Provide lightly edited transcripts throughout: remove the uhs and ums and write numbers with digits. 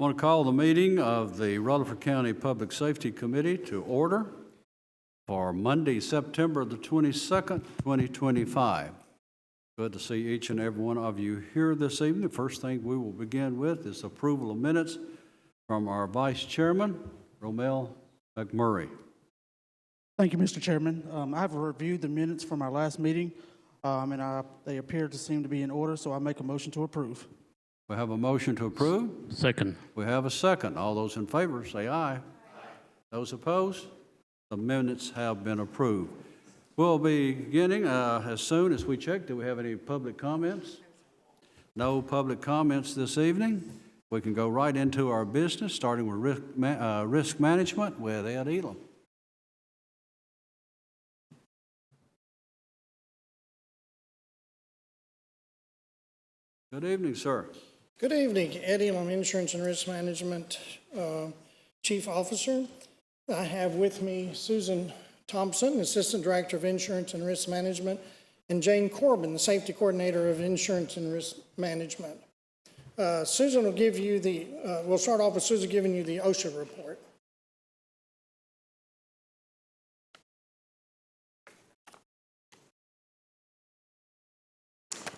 want to call the meeting of the Rutherford County Public Safety Committee to order for Monday, September the 22nd, 2025. Good to see each and every one of you here this evening. The first thing we will begin with is approval of minutes from our Vice Chairman, Romel McMurray. Thank you, Mr. Chairman. I have reviewed the minutes from our last meeting, and they appear to seem to be in order, so I make a motion to approve. We have a motion to approve. Second. We have a second. All those in favor say aye. Those opposed? The minutes have been approved. We'll be beginning as soon as we check. Do we have any public comments? No public comments this evening. We can go right into our business, starting with risk management with Ed Elam. Good evening, sir. Good evening, Ed Elam, Insurance and Risk Management Chief Officer. I have with me Susan Thompson, Assistant Director of Insurance and Risk Management, and Jane Corbin, the Safety Coordinator of Insurance and Risk Management. Susan will give you we'll start off with Susan giving you the OSHA report.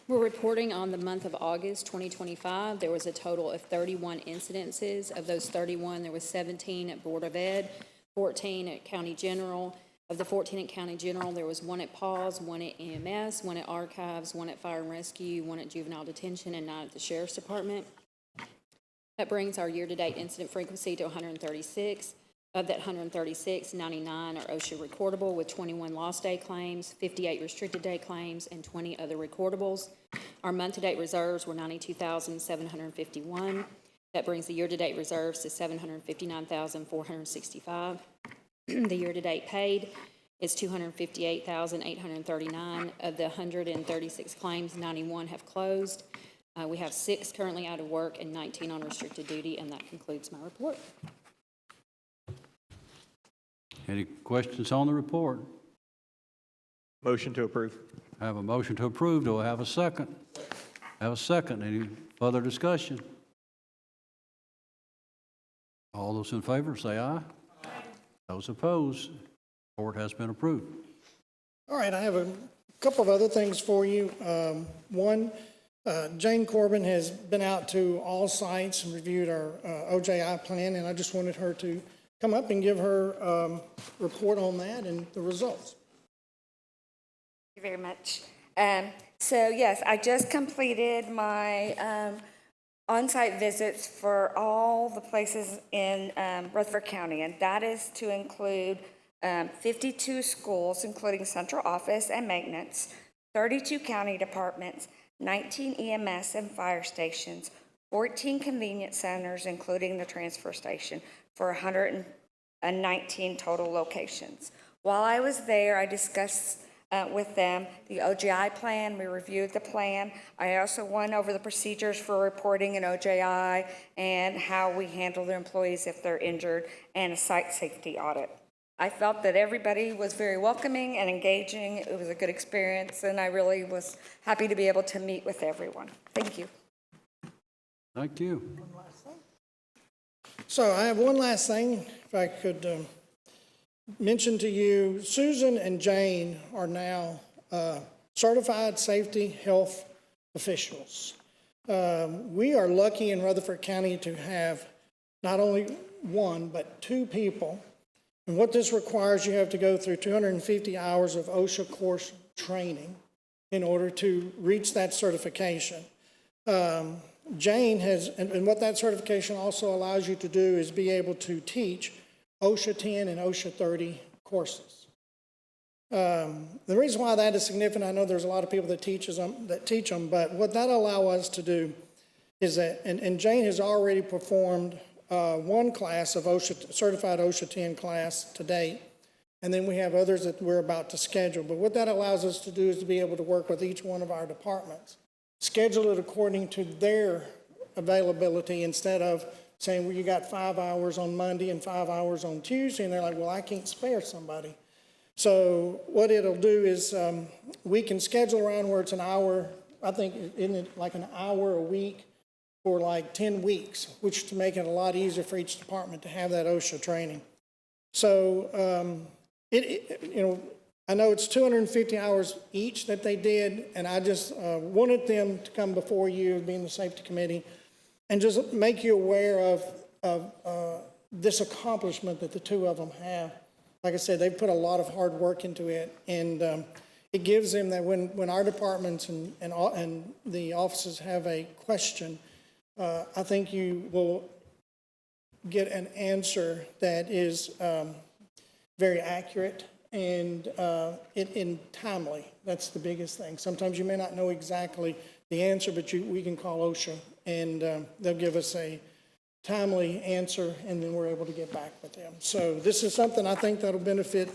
We're reporting on the month of August 2025. There was a total of 31 incidences. Of those 31, there was 17 at Board of Ed, 14 at County General. Of the 14 at County General, there was 1 at PAWS, 1 at EMS, 1 at Archives, 1 at Fire and Rescue, 1 at Juvenile Detention, and 9 at the Sheriff's Department. That brings our year-to-date incident frequency to 136. Of that 136, 99 are OSHA recordable with 21 lost day claims, 58 restricted day claims, and 20 other recordables. Our month-to-date reserves were $92,751. That brings the year-to-date reserves to $759,465. The year-to-date paid is $258,839. Of the 136 claims, 91 have closed. We have 6 currently out of work and 19 on restricted duty, and that concludes my report. Any questions on the report? Motion to approve. I have a motion to approve. Do I have a second? I have a second. Any further discussion? All those in favor say aye. Aye. Those opposed, the report has been approved. All right, I have a couple of other things for you. One, Jane Corbin has been out to all sites and reviewed our OJI plan, and I just wanted her to come up and give her report on that and the results. Thank you very much. So yes, I just completed my on-site visits for all the places in Rutherford County, and that is to include 52 schools, including central office and maintenance, 32 county departments, 19 EMS and fire stations, 14 convenience centers, including the transfer station, for 119 total locations. While I was there, I discussed with them the OJI plan. We reviewed the plan. I also went over the procedures for reporting an OJI and how we handle the employees if they're injured, and a site safety audit. I felt that everybody was very welcoming and engaging. It was a good experience, and I really was happy to be able to meet with everyone. Thank you. Thank you. So I have one last thing, if I could mention to you. Susan and Jane are now certified safety health officials. We are lucky in Rutherford County to have not only one, but 2 people. And what this requires, you have to go through 250 hours of OSHA course training in order to reach that certification. Jane has, and what that certification also allows you to do is be able to teach OSHA 10 and OSHA 30 courses. The reason why that is significant, I know there's a lot of people that teach them, but what that allows us to do is that, and Jane has already performed one class of OSHA, certified OSHA 10 class to date, and then we have others that we're about to schedule. But what that allows us to do is to be able to work with each one of our departments, schedule it according to their availability, instead of saying, well, you got 5 hours on Monday and 5 hours on Tuesday, and they're like, well, I can't spare somebody. So what it'll do is we can schedule around where it's an hour, I think, isn't it like an hour a week for like 10 weeks, which to make it a lot easier for each department to have that OSHA training. So, I know it's 250 hours each that they did, and I just wanted them to come before you, being the safety committee, and just make you aware of this accomplishment that the two of them have. Like I said, they've put a lot of hard work into it, and it gives them that when our departments and the offices have a question, I think you will get an answer that is very accurate and timely. That's the biggest thing. Sometimes you may not know exactly the answer, but we can call OSHA, and they'll give us a timely answer, and then we're able to get back with them. So this is something I think that'll benefit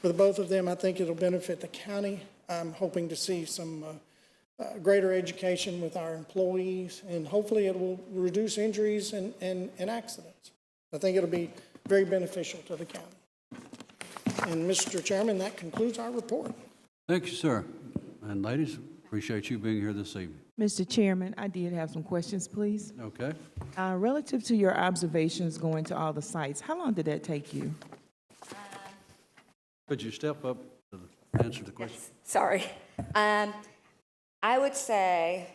with both of them. I think it'll benefit the county. I'm hoping to see some greater education with our employees, and hopefully it will reduce injuries and accidents. I think it'll be very beneficial to the county. And Mr. Chairman, that concludes our report. Thank you, sir. And ladies, appreciate you being here this evening. Mr. Chairman, I did have some questions, please. Okay? Relative to your observations going to all the sites, how long did that take you? Could you step up to answer the question? Sorry. I would say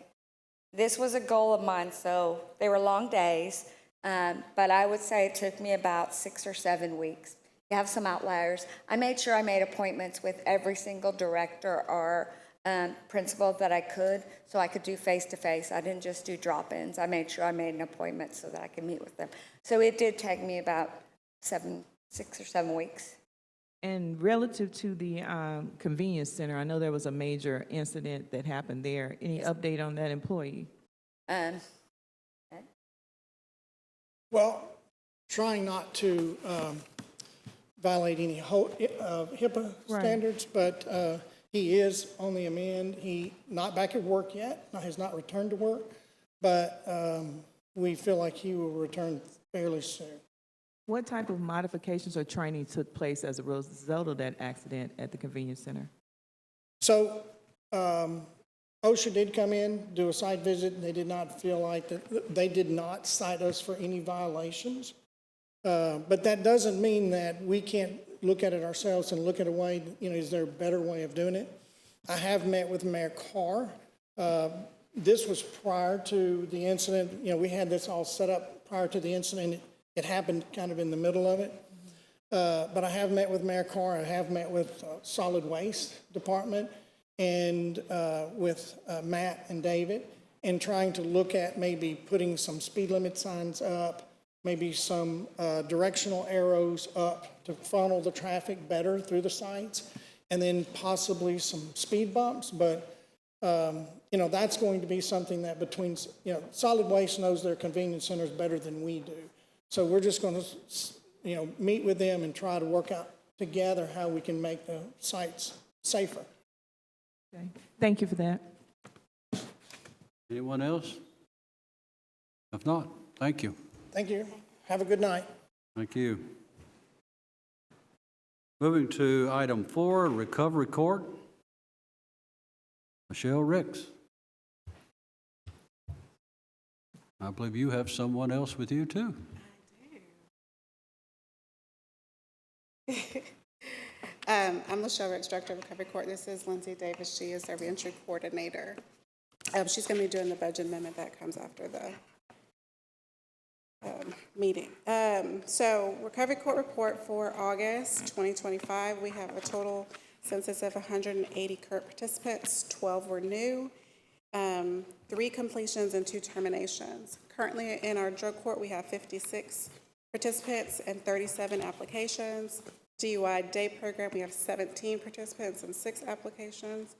this was a goal of mine, so they were long days, but I would say it took me about 6 or 7 weeks. You have some outliers. I made sure I made appointments with every single director or principal that I could, so I could do face-to-face. I didn't just do drop-ins. I made sure I made an appointment so that I could meet with them. So it did take me about 6 or 7 weeks. And relative to the convenience center, I know there was a major incident that happened there. Any update on that employee? Well, trying not to violate any HIPAA standards, but he is on the amend. He not back at work yet, has not returned to work, but we feel like he will return fairly soon. What type of modifications or training took place as a result of that accident at the convenience center? So OSHA did come in, do a site visit. They did not feel like that. They did not cite us for any violations. But that doesn't mean that we can't look at it ourselves and look at a way, is there a better way of doing it? I have met with Mayor Carr. This was prior to the incident. We had this all set up prior to the incident. It happened kind of in the middle of it. But I have met with Mayor Carr. I have met with Solid Waste Department and with Matt and David, and trying to look at maybe putting some speed limit signs up, maybe some directional arrows up to funnel the traffic better through the sites, and then possibly some speed bumps. But, that's going to be something that between, Solid Waste knows their convenience centers better than we do. So we're just going to, meet with them and try to work out together how we can make the sites safer. Okay. Thank you for that. Anyone else? If not, thank you. Thank you. Have a good night. Thank you. Moving to item 4, Recovery Court. LaChelle Ricks. I believe you have someone else with you, too. I'm LaChelle Ricks, Director of Recovery Court. This is Lindsay Davis. She is our reentry coordinator. She's going to be doing the budget amendment that comes after the meeting. So Recovery Court report for August 2025, we have a total census of 180 current participants, 12 were new, 3 completions and 2 terminations. Currently in our drug court, we have 56 participants and 37 applications. DUI day program, we have 17 participants and 6 applications.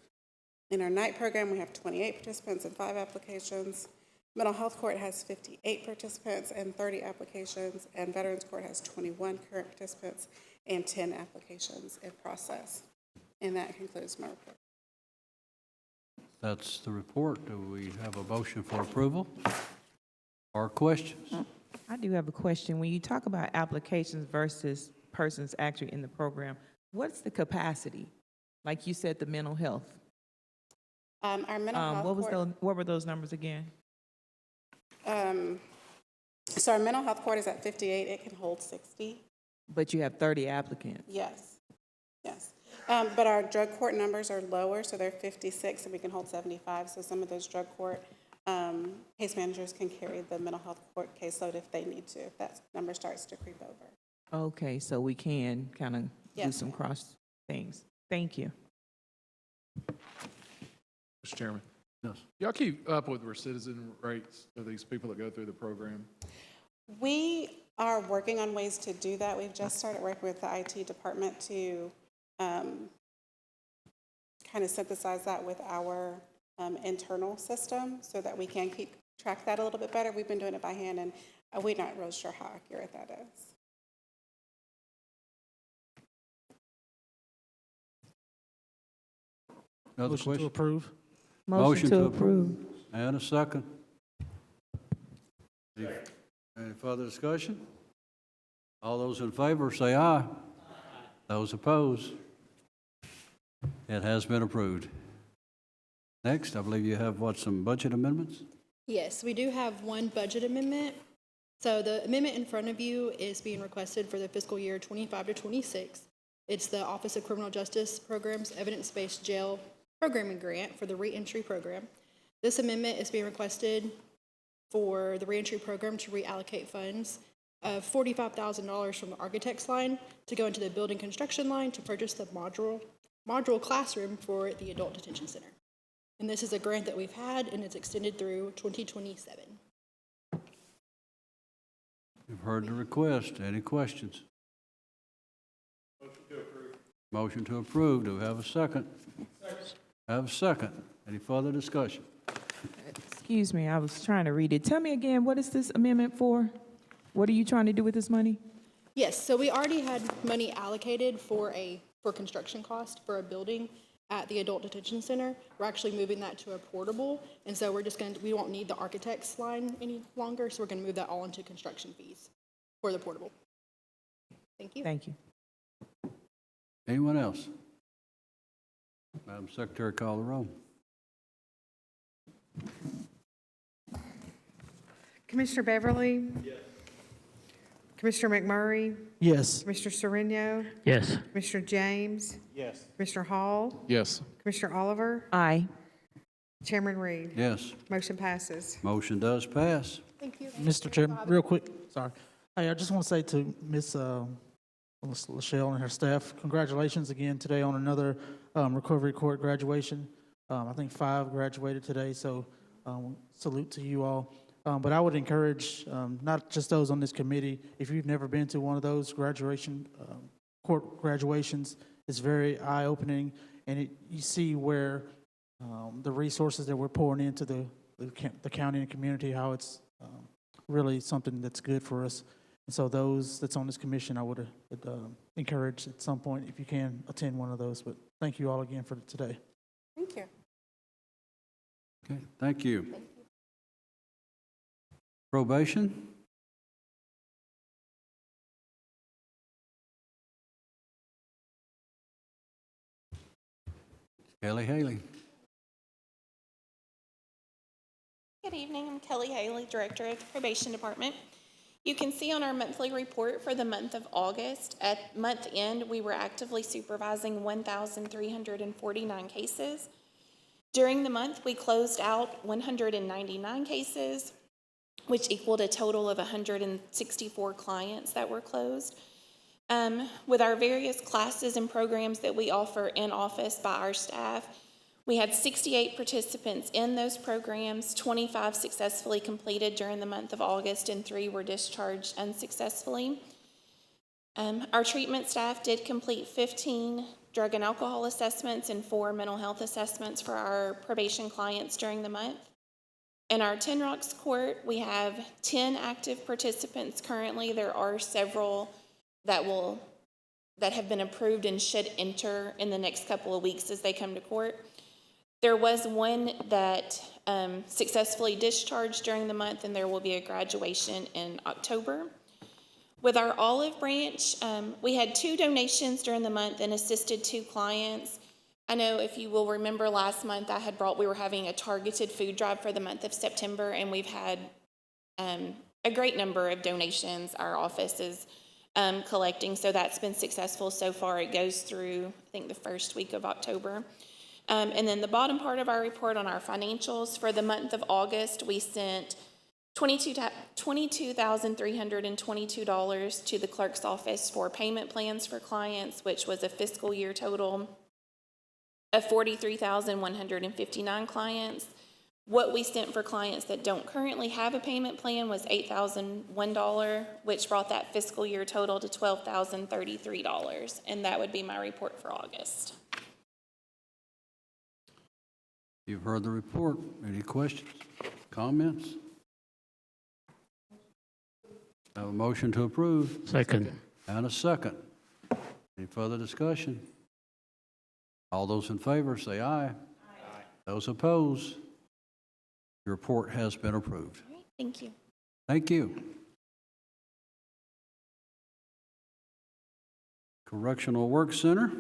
In our night program, we have 28 participants and 5 applications. Mental health court has 58 participants and 30 applications, and Veterans Court has 21 current participants and 10 applications in process. And that concludes my report. That's the report. Do we have a motion for approval or questions? I do have a question. When you talk about applications versus persons actually in the program, what's the capacity? Like you said, the mental health. Our mental health court, what were those numbers again? So our mental health court is at 58, it can hold 60. But you have 30 applicants. Yes, yes. But our drug court numbers are lower, so they're 56 and we can hold 75. So some of those drug court case managers can carry the mental health court caseload if they need to, if that number starts to creep over. Okay, so we can kind of do Yes, some ma'am. cross things. Thank you. Mr. Chairman, Yes. y'all keep up with recidivism rates of these people that go through the program? We are working on ways to do that. We've just started working with the IT department to kind of synthesize that with our internal system so that we can keep track of that a little bit better. We've been doing it by hand, and we're not real sure how accurate that is. Another Motion to question? approve. Motion to approve. And a second. Any further discussion? All those in favor say aye. Those opposed? It has been approved. Next, I believe you have, what, some budget amendments? Yes, we do have one budget amendment. So the amendment in front of you is being requested for the fiscal year 25 to 26. It's the Office of Criminal Justice Program's Evidence-Based Jail Programming Grant for the reentry program. This amendment is being requested for the reentry program to reallocate funds of $45,000 from the architect's line to go into the building construction line to purchase the module classroom for the adult detention center. And this is a grant that we've had, and it's extended through 2027. You've heard the request. Any questions? Motion to approve. Do we have a second? Have a second. Any further discussion? Excuse me, I was trying to read it. Tell me again, what is this amendment for? What are you trying to do with this money? Yes, so we already had money allocated for construction cost for a building at the adult detention center. We're actually moving that to a portable, and so we won't need the architect's line any longer, so we're gonna move that all into construction fees for the portable. Thank you. Thank you. Anyone else? Madam Secretary, call the roll. Commissioner Beverly? Yes. Commissioner McMurray? Yes. Commissioner Sereno? Yes. Commissioner James? Yes. Commissioner Hall? Yes. Commissioner Oliver? Aye. Chairman Reed? Yes, Motion passes. motion does pass. Thank you. Mr. Chairman, real quick, sorry. Hey, I just want to say to Miss LaChelle and her staff, congratulations again today on another recovery court graduation. I think 5 graduated today, so salute to you all. But I would encourage not just those on this committee, if you've never been to one of those court graduations, it's very eye-opening, and you see where the resources that we're pouring into the county and community, how it's really something that's good for us. And so those that's on this commission, I would encourage at some point, if you can, attend one of those. But thank you all again for today. Thank you. Okay, thank you. Probation? Kelly Haley. Good evening, I'm Kelly Haley, Director of the Probation Department. You can see on our monthly report for the month of August, at month end, we were actively supervising 1,349 cases. During the month, we closed out 199 cases, which equaled a total of 164 clients that were closed. With our various classes and programs that we offer in office by our staff, we had 68 participants in those programs, 25 successfully completed during the month of August, and 3 were discharged unsuccessfully. Our treatment staff did complete 15 drug and alcohol assessments and 4 mental health assessments for our probation clients during the month. In our Tin Rocks Court, we have 10 active participants currently. There are several that have been approved and should enter in the next couple of weeks as they come to court. There was one that successfully discharged during the month, and there will be a graduation in October. With our Olive Branch, we had 2 donations during the month and assisted 2 clients. I know if you will remember last month, we were having a targeted food drive for the month of September, and we've had a great number of donations our office is collecting, so that's been successful so far. It goes through, I think, the first week of October. And then the bottom part of our report on our financials, for the month of August, we sent $22,322 to the clerk's office for payment plans for clients, which was a fiscal year total of 43,159 clients. What we sent for clients that don't currently have a payment plan was $8,001, which brought that fiscal year total to $12,033. And that would be my report for August. You've heard the report. Any questions, comments? Have a motion to approve. Second. And a second. Any further discussion? All those in favor say aye. Aye. Those opposed? Your report has been approved. All right, thank you. Thank you. Correctional Work Center.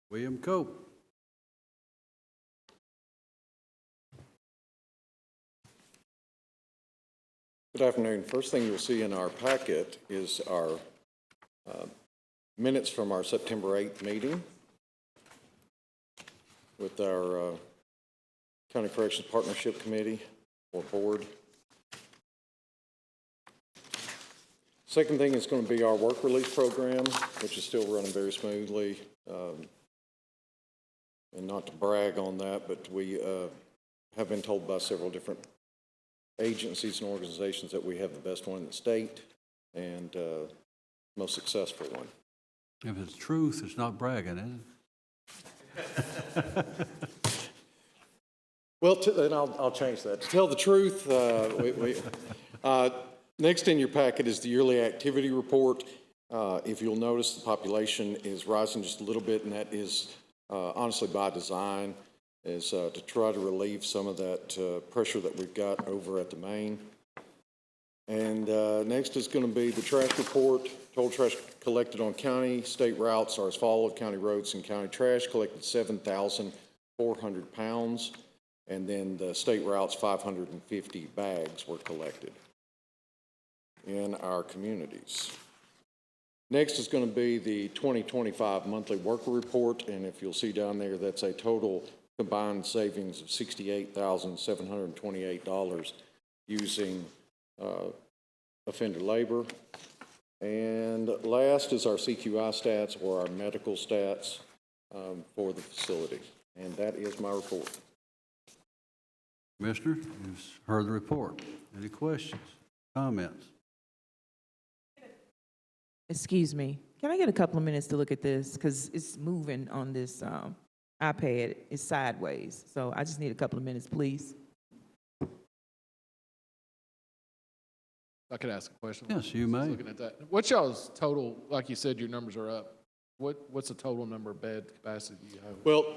William Cope. Good afternoon. First thing you'll see in our packet is our minutes from our September 8th meeting with our County Corrections Partnership Committee or Board. Second thing is going to be our work release program, which is still running very smoothly. And not to brag on that, but we have been told by several different agencies and organizations that we have the best one in the state and most successful one. If it's truth, it's not bragging, is it? Well, and I'll change that. To tell the truth, next in your packet is the yearly activity report. If you'll notice, the population is rising just a little bit, and that is honestly by design, is to try to relieve some of that pressure that we've got over at the main. And next is going to be the trash report. Total trash collected on county, state routes are as follows. County roads and county trash collected 7,400 pounds. And then the state routes, 550 bags were collected in our communities. Next is going to be the 2025 monthly worker report. And if you'll see down there, that's a total combined savings of $68,728 using offender labor. And last is our CQI stats or our medical stats for the facility. And that is my report. Commissioner, you've heard the report. Any questions, comments? Excuse me, can I get a couple of minutes to look at this? Because it's moving on this iPad, it's sideways. So I just need a couple of minutes, please. I could ask a question. Yes, you may. Looking at that. What's y'all's total, like you said, your numbers are up. What's the total number of bed capacity you have? Well,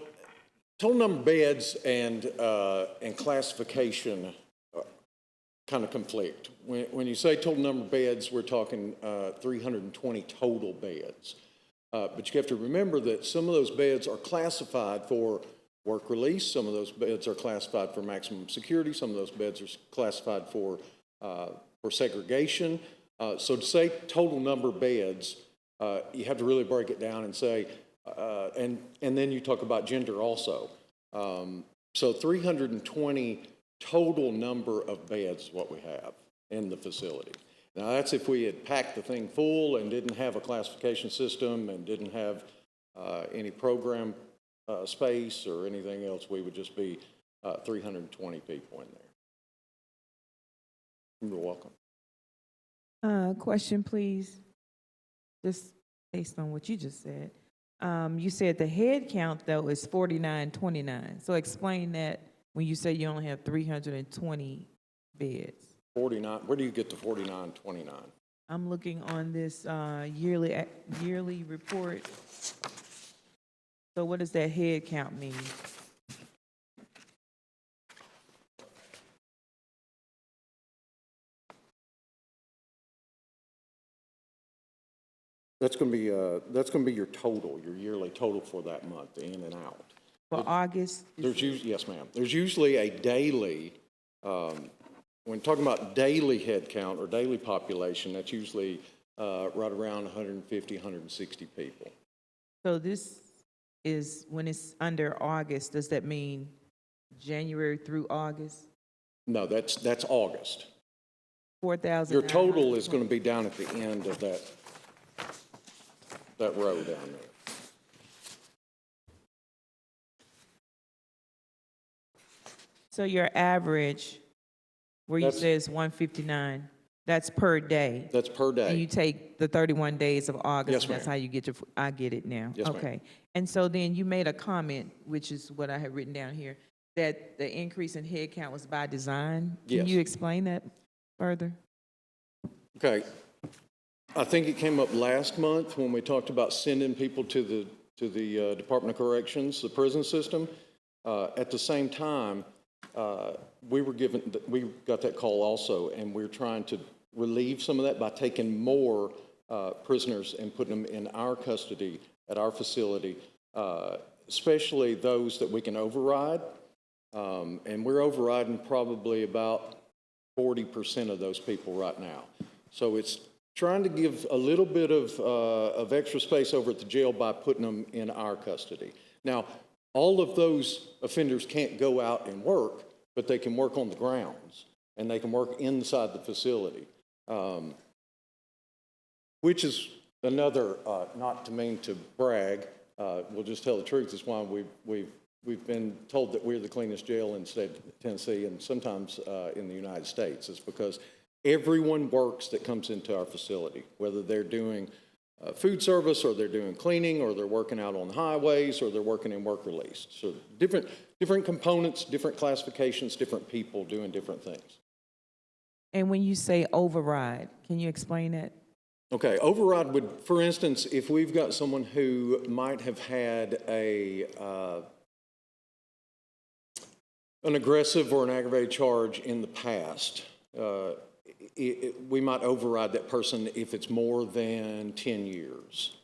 total number of beds and classification kind of conflict. When you say total number of beds, we're talking 320 total beds. But you have to remember that some of those beds are classified for work release. Some of those beds are classified for maximum security. Some of those beds are classified for segregation. So to say total number of beds, you have to really break it down and say, and then you talk about gender also. So 320 total number of beds is what we have in the facility. Now that's if we had packed the thing full and didn't have a classification system and didn't have any program space or anything else, we would just be 320 people in there. You're welcome. Question, please. Just based on what you just said. You said the head count, though, is 4929. So explain that when you say you only have 320 beds. 49, where do you get the 4929? I'm looking on this yearly report. So what does that head count mean? That's going to be your total, your yearly total for that month, in and out. For August? Yes, ma'am. There's usually a daily, when talking about daily head count or daily population, that's usually right around 150, 160 people. So this is, when it's under August, does that mean January through August? No, that's August. 4,000? Your total is going to be down at the end of that row down there. So your average, where you say it's 159, that's per day? That's per day. And you take the 31 days of August? Yes, and That's ma'am. how you get your, I get it now. Yes, ma'am. Okay. And so then you made a comment, which is what I had written down here, that the increase in head count was by design? Yes. Can you explain that further? Okay. I think it came up last month when we talked about sending people to the Department of Corrections, the prison system. At the same time, we got that call also, and we're trying to relieve some of that by taking more prisoners and putting them in our custody at our facility, especially those that we can override. And we're overriding probably about 40% of those people right now. So it's trying to give a little bit of extra space over at the jail by putting them in our custody. Now, all of those offenders can't go out and work, but they can work on the grounds, and they can work inside the facility, which is another, not to mean to brag, we'll just tell the truth, is why we've been told that we're the cleanest jail in the state of Tennessee and sometimes in the United States. It's because everyone works that comes into our facility, whether they're doing food service or they're doing cleaning or they're working out on the highways or they're working in work release. So different components, different classifications, different people doing different things. And when you say override, can you explain that? Okay, override would, for instance, if we've got someone who might have had an aggressive or an aggravated charge in the past, we might override that person if it's more than 10 years.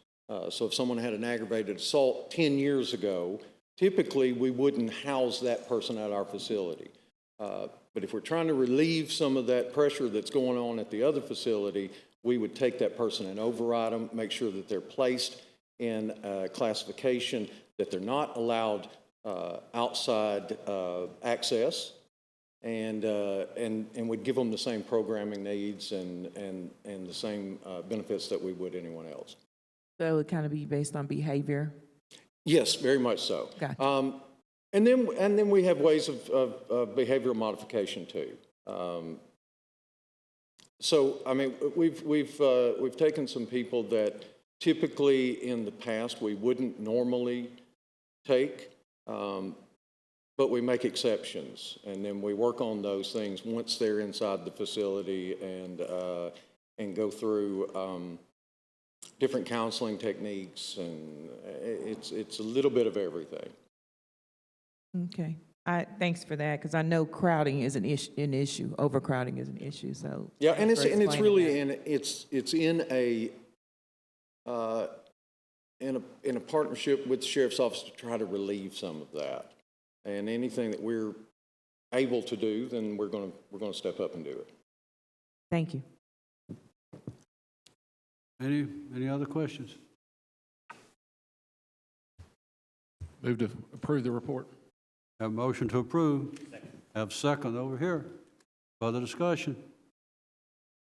So if someone had an aggravated assault 10 years ago, typically we wouldn't house that person at our facility. But if we're trying to relieve some of that pressure that's going on at the other facility, we would take that person and override them, make sure that they're placed in a classification, that they're not allowed outside access, and we'd give them the same programming needs and the same benefits that we would anyone else. So it would kind of be based on behavior? Yes, very much so. Gotcha. And then we have ways of behavioral modification too. So I mean, we've taken some people that typically in the past we wouldn't normally take. But we make exceptions, and then we work on those things once they're inside the facility and go through different counseling techniques, and it's a little bit of everything. Okay. Thanks for that, because I know crowding is an issue. Overcrowding is an issue. So Yeah, and it's really that. it's in a partnership with the sheriff's office to try to relieve some of that. And anything that we're able to do, then we're going to step up and do it. Thank you. Any other questions? Move to approve the report. Have a motion to approve. Have a second over here. Further discussion?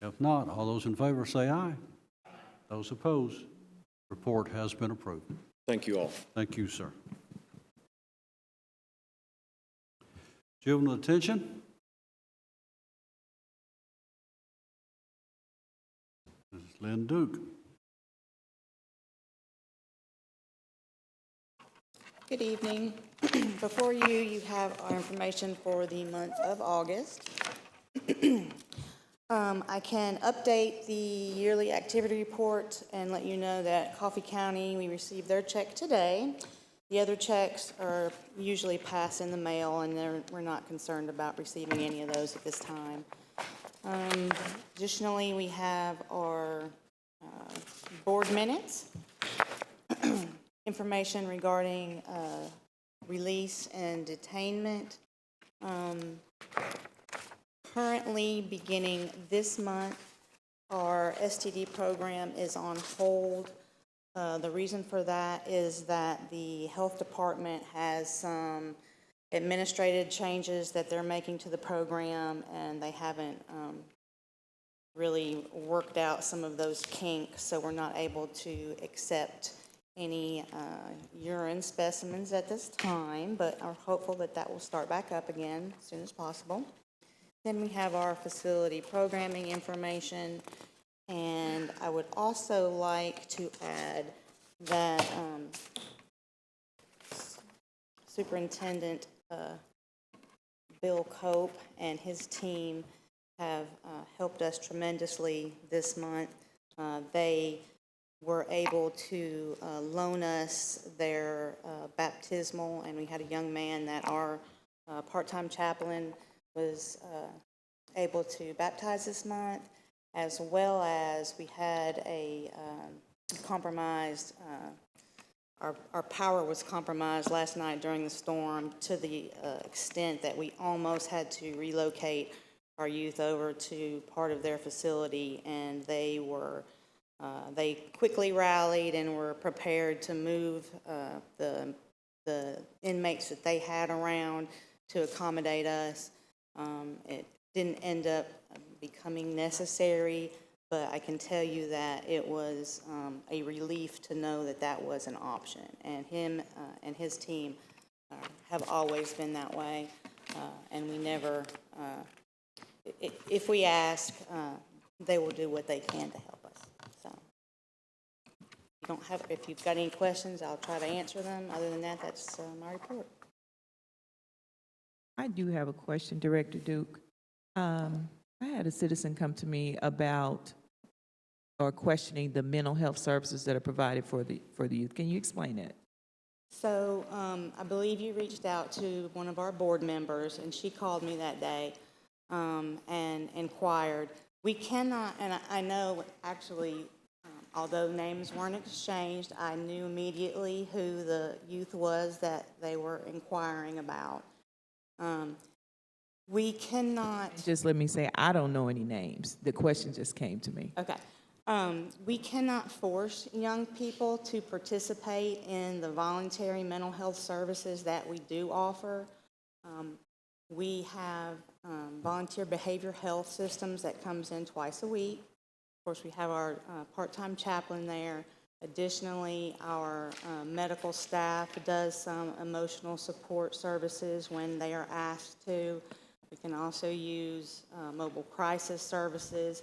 If not, all those in favor say aye. Those opposed, report has been approved. Thank you all. Thank you, sir. Juvenile detention. This is Lynn Duke. Good evening. Before you have our information for the month of August. I can update the yearly activity report and let you know that Coffee County, we received their check today. The other checks are usually passed in the mail, and we're not concerned about receiving any of those at this time. Additionally, we have our board minutes, information regarding release and detainment. Currently, beginning this month, our STD program is on hold. The reason for that is that the health department has some administrative changes that they're making to the program, and they haven't really worked out some of those kinks, so we're not able to accept any urine specimens at this time, but are hopeful that that will start back up again as soon as possible. Then we have our facility programming information, and I would also like to add that Superintendent Bill Cope and his team have helped us tremendously this month. They were able to loan us their baptismal, and we had a young man that our part-time chaplain was able to baptize this month, as well as we had a compromised, our power was compromised last night during the storm to the extent that we almost had to relocate our youth over to part of their facility, and they quickly rallied and were prepared to move the inmates that they had around to accommodate us. It didn't end up becoming necessary, but I can tell you that it was a relief to know that that was an option. And him and his team have always been that way, and we never, if we ask, they will do what they can to help us. So, if you've got any questions, I'll try to answer them. Other than that, that's my report. I do have a question, Director Duke. I had a citizen come to me about or questioning the mental health services that are provided for the youth. Can you explain that? So I believe you reached out to one of our board members, and she called me that day and inquired. We cannot, and I know actually, although names weren't exchanged, I knew immediately who the youth was that they were inquiring about. We cannot... Just let me say, I don't know any names. The question just came to me. Okay. We cannot force young people to participate in the voluntary mental health services that we do offer. We have volunteer behavior health systems that comes in twice a week. Of course, we have our part-time chaplain there. Additionally, our medical staff does some emotional support services when they are asked to. We can also use mobile crisis services.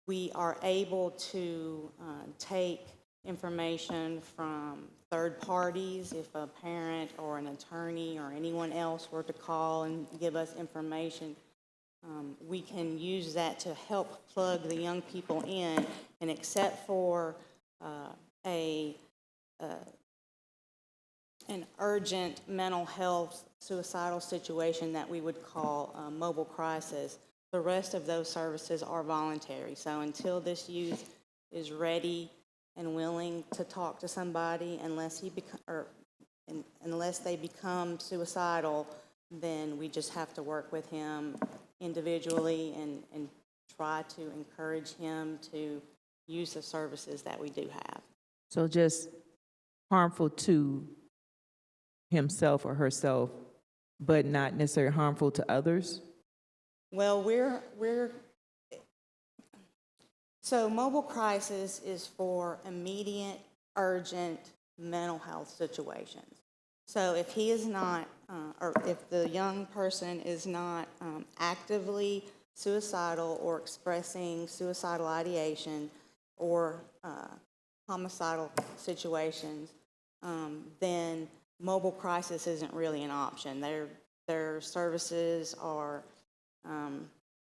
We are able to take information from third parties. If a parent or an attorney or anyone else were to call and give us information, we can use that to help plug the young people in. And except for an urgent mental health suicidal situation that we would call mobile crisis, the rest of those services are voluntary. So until this youth is ready and willing to talk to somebody, unless they become suicidal, then we just have to work with him individually and try to encourage him to use the services that we do have. So just harmful to himself or herself, but not necessarily harmful to others? Well, so mobile crisis is for immediate, urgent mental health situations. So if he is not, or if the young person is not actively suicidal or expressing suicidal ideation or homicidal situations, then mobile crisis isn't really an option. Their services are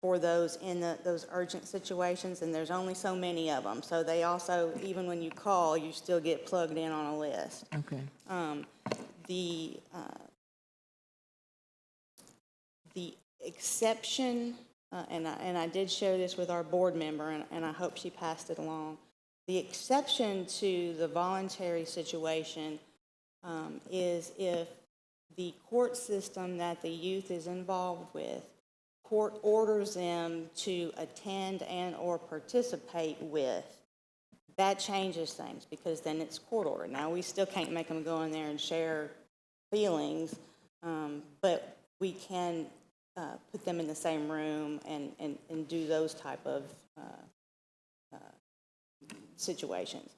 for those in those urgent situations, and there's only so many of them. So they also, even when you call, you still get plugged in on a list. Okay. The exception and I did share this with our board member, and I hope she passed it along. The exception to the voluntary situation is if the court system that the youth is involved with, court orders them to attend and/or participate with. That changes things because then it's court order. Now, we still can't make them go in there and share feelings, but we can put them in the same room and do those type of situations.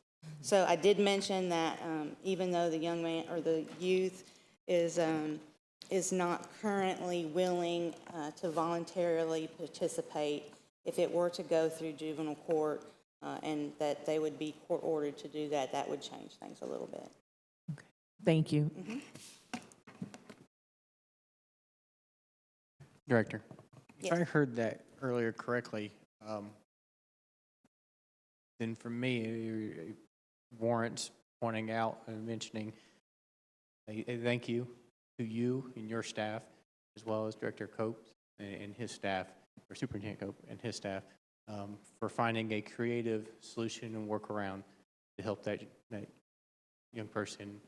So I did mention that even though the young man or the youth is not currently willing to voluntarily participate, if it were to go through juvenile court and that they would be court ordered to do that, that would change things a little bit. Thank you. Director, if Yes. I heard that earlier correctly, then for me, it warrants pointing out and mentioning a thank you to you and your staff, as well as Director Cope and his staff, or Superintendent Cope and his staff, for finding a creative solution and workaround to help that young person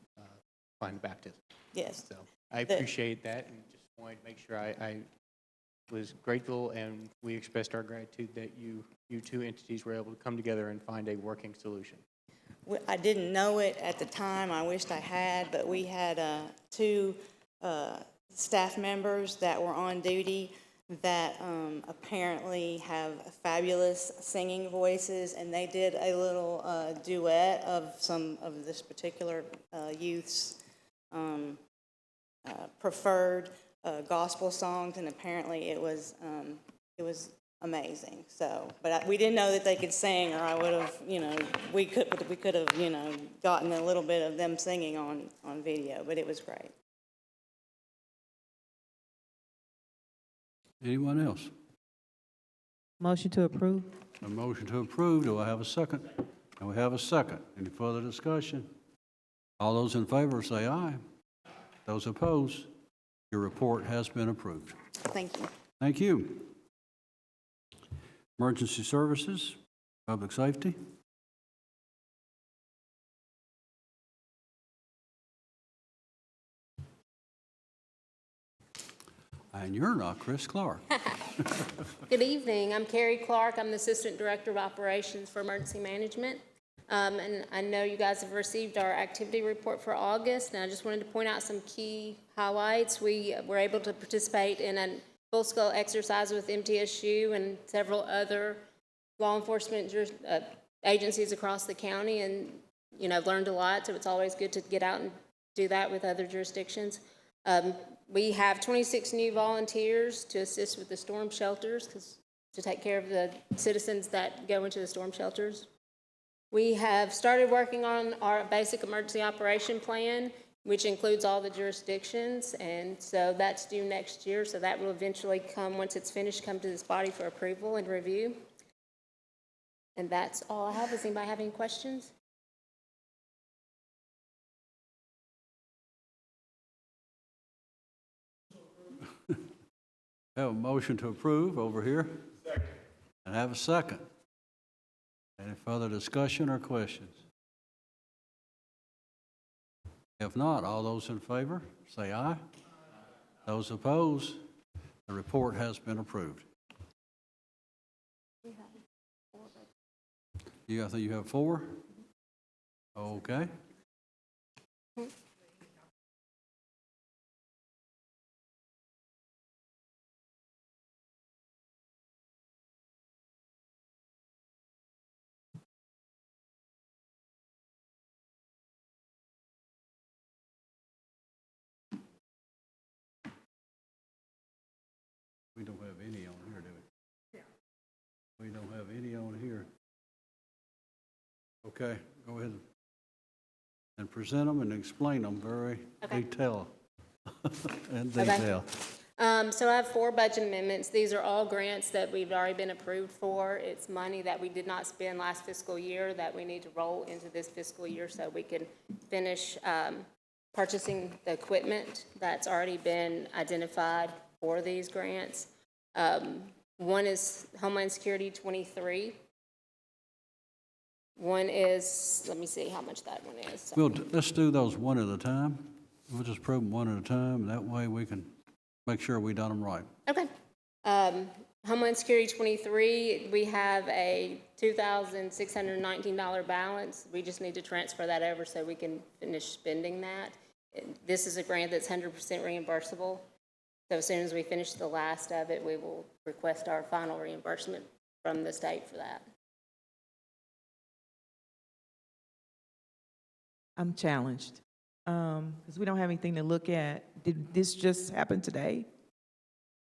find baptism. Yes. So I appreciate that, and just wanted to make sure I was grateful, and we expressed our gratitude that you two entities were able to come together and find a working solution. I didn't know it at the time. I wished I had, but we had two staff members that were on duty that apparently have fabulous singing voices, and they did a little duet of some of this particular youth's preferred gospel songs, and apparently it was amazing. So, but we didn't know that they could sing, or I would have, we could have, gotten a little bit of them singing on video. But it was great. Anyone else? Motion to approve. A motion to approve. Do I have a second? And we have a second. Any further discussion? All those in favor say aye. Those opposed, your report has been approved. Thank you. Thank you. Emergency Services, Public Safety. And you're not Chris Clark. Good evening. I'm Carrie Clark. I'm the Assistant Director of Operations for Emergency Management. And I know you guys have received our activity report for August, and I just wanted to point out some key highlights. We were able to participate in a full-scale exercise with MTSU and several other law enforcement agencies across the county, and learned a lot, so it's always good to get out and do that with other jurisdictions. We have 26 new volunteers to assist with the storm shelters, to take care of the citizens that go into the storm shelters. We have started working on our basic emergency operation plan, which includes all the jurisdictions, and so that's due next year, so that will eventually come, once it's finished, come to this body for approval and review. And that's all I have. Does anybody have any questions? Have a motion to approve over here. Second. And have a second. Any further discussion or questions? If not, all those in favor, say aye. Those opposed, the report has been approved. I think you have 4? Okay. We don't have any on here, do we? Yeah. We don't have any on here. Okay, go ahead and present them and explain them very detailed. In detail. So I have 4 budget amendments. These are all grants that we've already been approved for. It's money that we did not spend last fiscal year that we need to roll into this fiscal year so we can finish purchasing the equipment that's already been identified for these grants. One is Homeland Security 23. One is, let me see how much that one is. Let's do those one at a time. We'll just prove them one at a time. That way we can make sure we done them right. Okay. Homeland Security 23, we have a $2,619 balance. We just need to transfer that over so we can finish spending that. This is a grant that's 100% reimbursable. So as soon as we finish the last of it, we will request our final reimbursement from the state for that. I'm challenged, because we don't have anything to look at. Did this just happen today?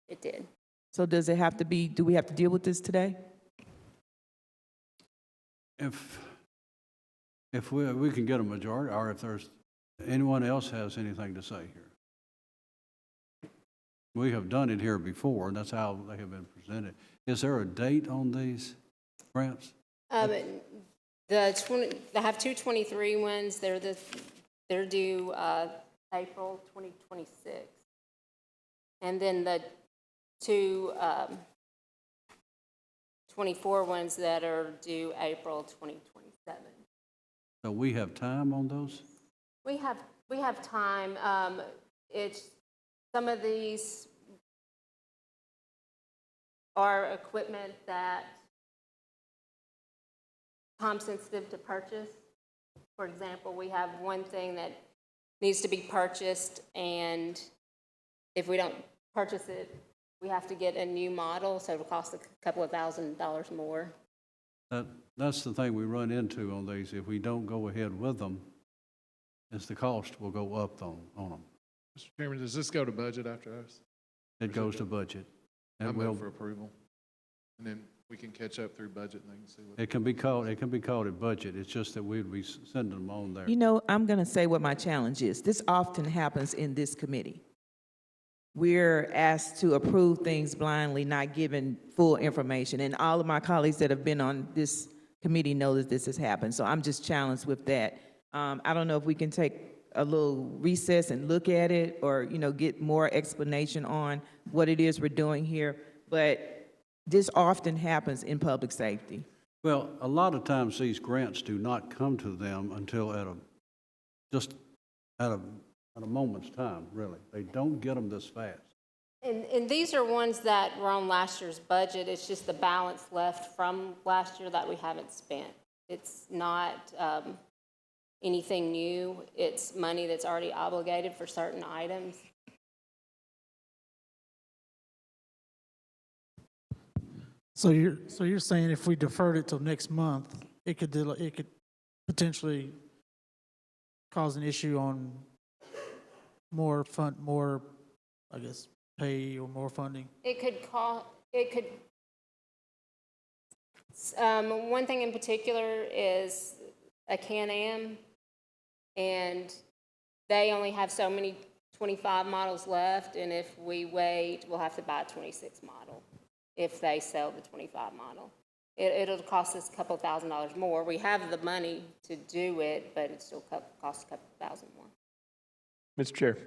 It did. So does it have to be, do we have to deal with this today? If we can get a majority, or if there's anyone else has anything to say here. We have done it here before, and that's how they have been presented. Is there a date on these grants? I have two 23 ones. They're due April 2026. And then the two 24 ones that are due April 2027. So we have time on those? We have time. It's some of these are equipment that time sensitive to purchase. For example, we have one thing that needs to be purchased, and if we don't purchase it, we have to get a new model, so it'll cost a couple of $1,000s more. That's the thing we run into on these. If we don't go ahead with them, is the cost will go up on them. Mr. Chairman, does this go to budget after us? It goes to budget. I And move for approval. And then we can catch up through budget and they can see what. it can be called a budget. It's just that we'd be sending them on there. You know, I'm going to say what my challenge is. This often happens in this committee. We're asked to approve things blindly, not given full information. And all of my colleagues that have been on this committee know that this has happened. So I'm just challenged with that. I don't know if we can take a little recess and look at it, or, you know, get more explanation on what it is we're doing here. But this often happens in public safety. Well, a lot of times these grants do not come to them until at a moment's time, really. They don't get them this fast. And these are ones that were on last year's budget. It's just the balance left from last year that we haven't spent. It's not anything new. It's money that's already obligated for certain items. So you're saying if we deferred it till next month, it could potentially cause an issue on more, I guess, pay or more funding? One thing in particular is a Can-Am, and they only have so many 25 models left, and if we wait, we'll have to buy a 26 model if they sell the 25 model. It'll cost us a couple $1,000s more. We have the money to do it, but it still costs a couple $1,000 more. Mr. Chair,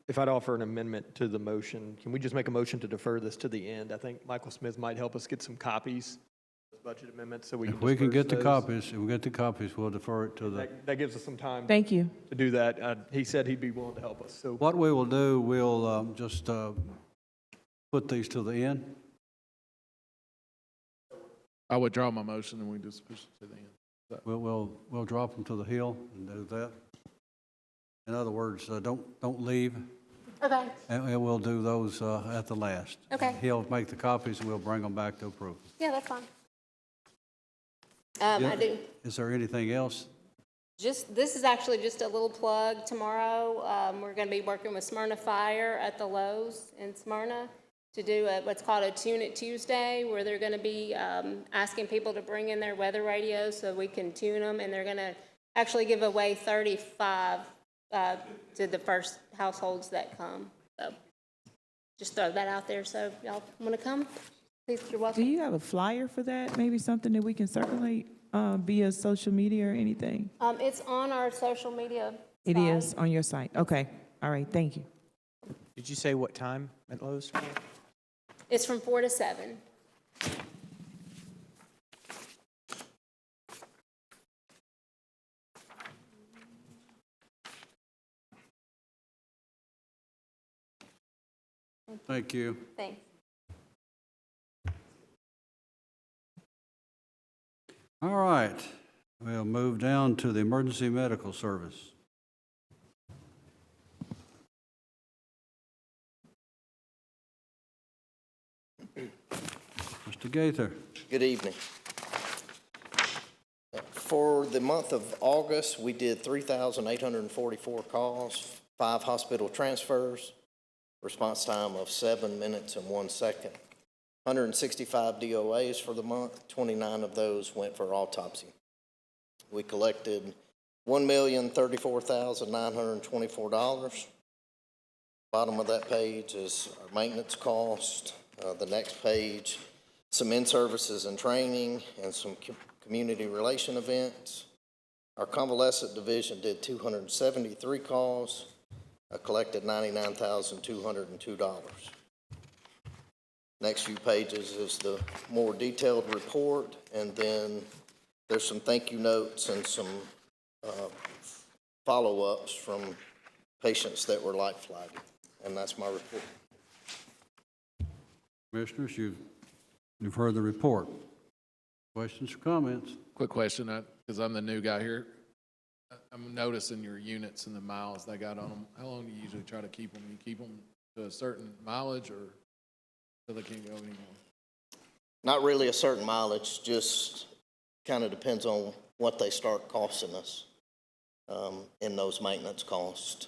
if I'd offer an amendment to the motion, can we just make a motion to defer this to the end? I think Michael Smith might help us get some copies of the budget amendments so we can If we can get the disperse copies, we'll defer it to the. That gives us some time. Thank you. To do that. He said he'd be willing to help us. So What we will do, we'll just put these to the end. I withdraw my motion and we just push it to the end. We'll drop them to the hill and do that. In other words, don't leave. Okay. And we'll do those at the last. Okay. He'll make the copies and we'll bring them back to approval. Yeah, that's fine. I do. Is there anything else? This is actually just a little plug. Tomorrow, we're going to be working with Smyrna Fire at the Lowe's in Smyrna to do what's called a Tune It Tuesday, where they're going to be asking people to bring in their weather radios so we can tune them, and they're going to actually give away 35 to the first households that come. So just throw that out there. So if y'all want to come, please, you're welcome. Do you have a flyer for that? Maybe something that we can circulate via social media or anything? It's on our social media It site. is on your site. Okay. All right. Thank you. Did you say what time at Lowe's? It's from 4 to 7. Thank you. Thanks. All right, we'll move down to the emergency medical service. Mr. Gaither. Good evening. For the month of August, we did 3,844 calls, 5 hospital transfers, response time of 7 minutes and 1 second. 165 DOAs for the month, 29 of those went for autopsy. We collected $1,034,924. Bottom of that page is our maintenance cost. The next page, some in-services and training and some community relation events. Our convalescent division did 273 calls, collected $99,202. Next few pages is the more detailed report, and then there's some thank you notes and some follow-ups from patients that were light flagged, and that's my report. Commissioners, you've heard the report. Questions or comments? Quick question, because I'm the new guy here. I'm noticing your units and the miles they got on them. How long do you usually try to keep them? You keep them to a certain mileage or so they can't go anymore? Not really a certain mileage, just kind of depends on what they start costing us in those maintenance costs.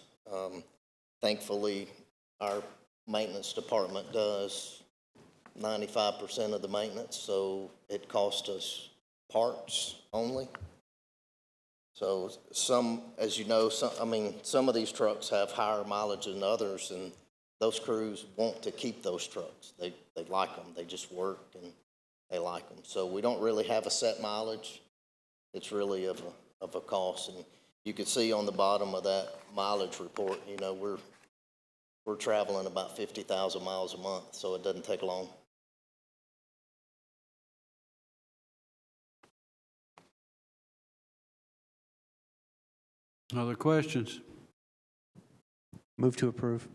Thankfully, our maintenance department does 95% of the maintenance, so it costs us parts only. So some, as you know, some of these trucks have higher mileage than others, and those crews want to keep those trucks. They like them. They just work and they like them. So we don't really have a set mileage. It's really of a cost. And you can see on the bottom of that mileage report, you know, we're traveling about 50,000 miles a month, so it doesn't take long. Other questions? Move to approve.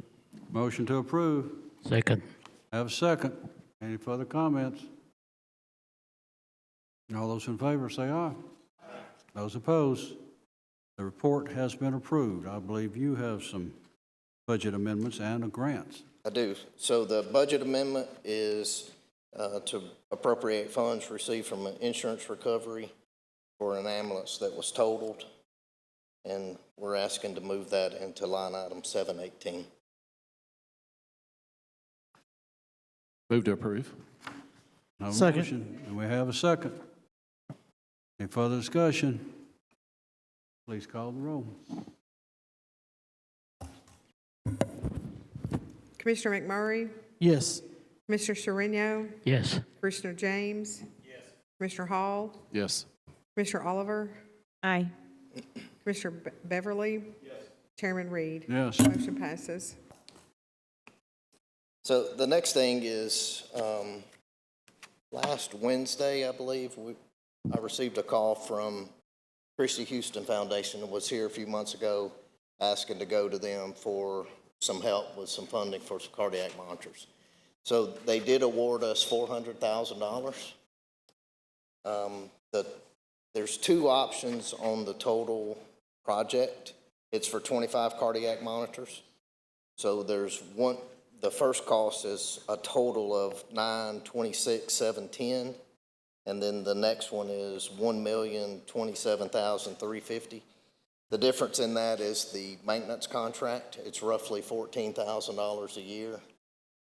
Motion to approve. Second. Have a second. Any further comments? All those in favor say aye. Those opposed? The report has been approved. I believe you have some budget amendments and a grant. I do. So the budget amendment is to appropriate funds received from an insurance recovery for an ambulance that was totaled, and we're asking to move that into line item 718. Move to approve. Have a Second. motion, and we have a second. Any further discussion? Please call the roll. Commissioner McMurray, Yes. Commissioner Sereno, Yes. Commissioner James. Yes. Commissioner Hall, Yes. Commissioner Oliver, Aye. Commissioner Beverly. Yes. Chairman Reed. Yes. Motion passes. So the next thing is, last Wednesday, I believe, I received a call from Christy Houston Foundation, that was here a few months ago, asking to go to them for some help with some funding for some cardiac monitors. So they did award us $400,000. There's 2 options on the total project. It's for 25 cardiac monitors. So there's one. The first cost is a total of $926,710, and then the next one is $1,027,350. The difference in that is the maintenance contract. It's roughly $14,000 a year.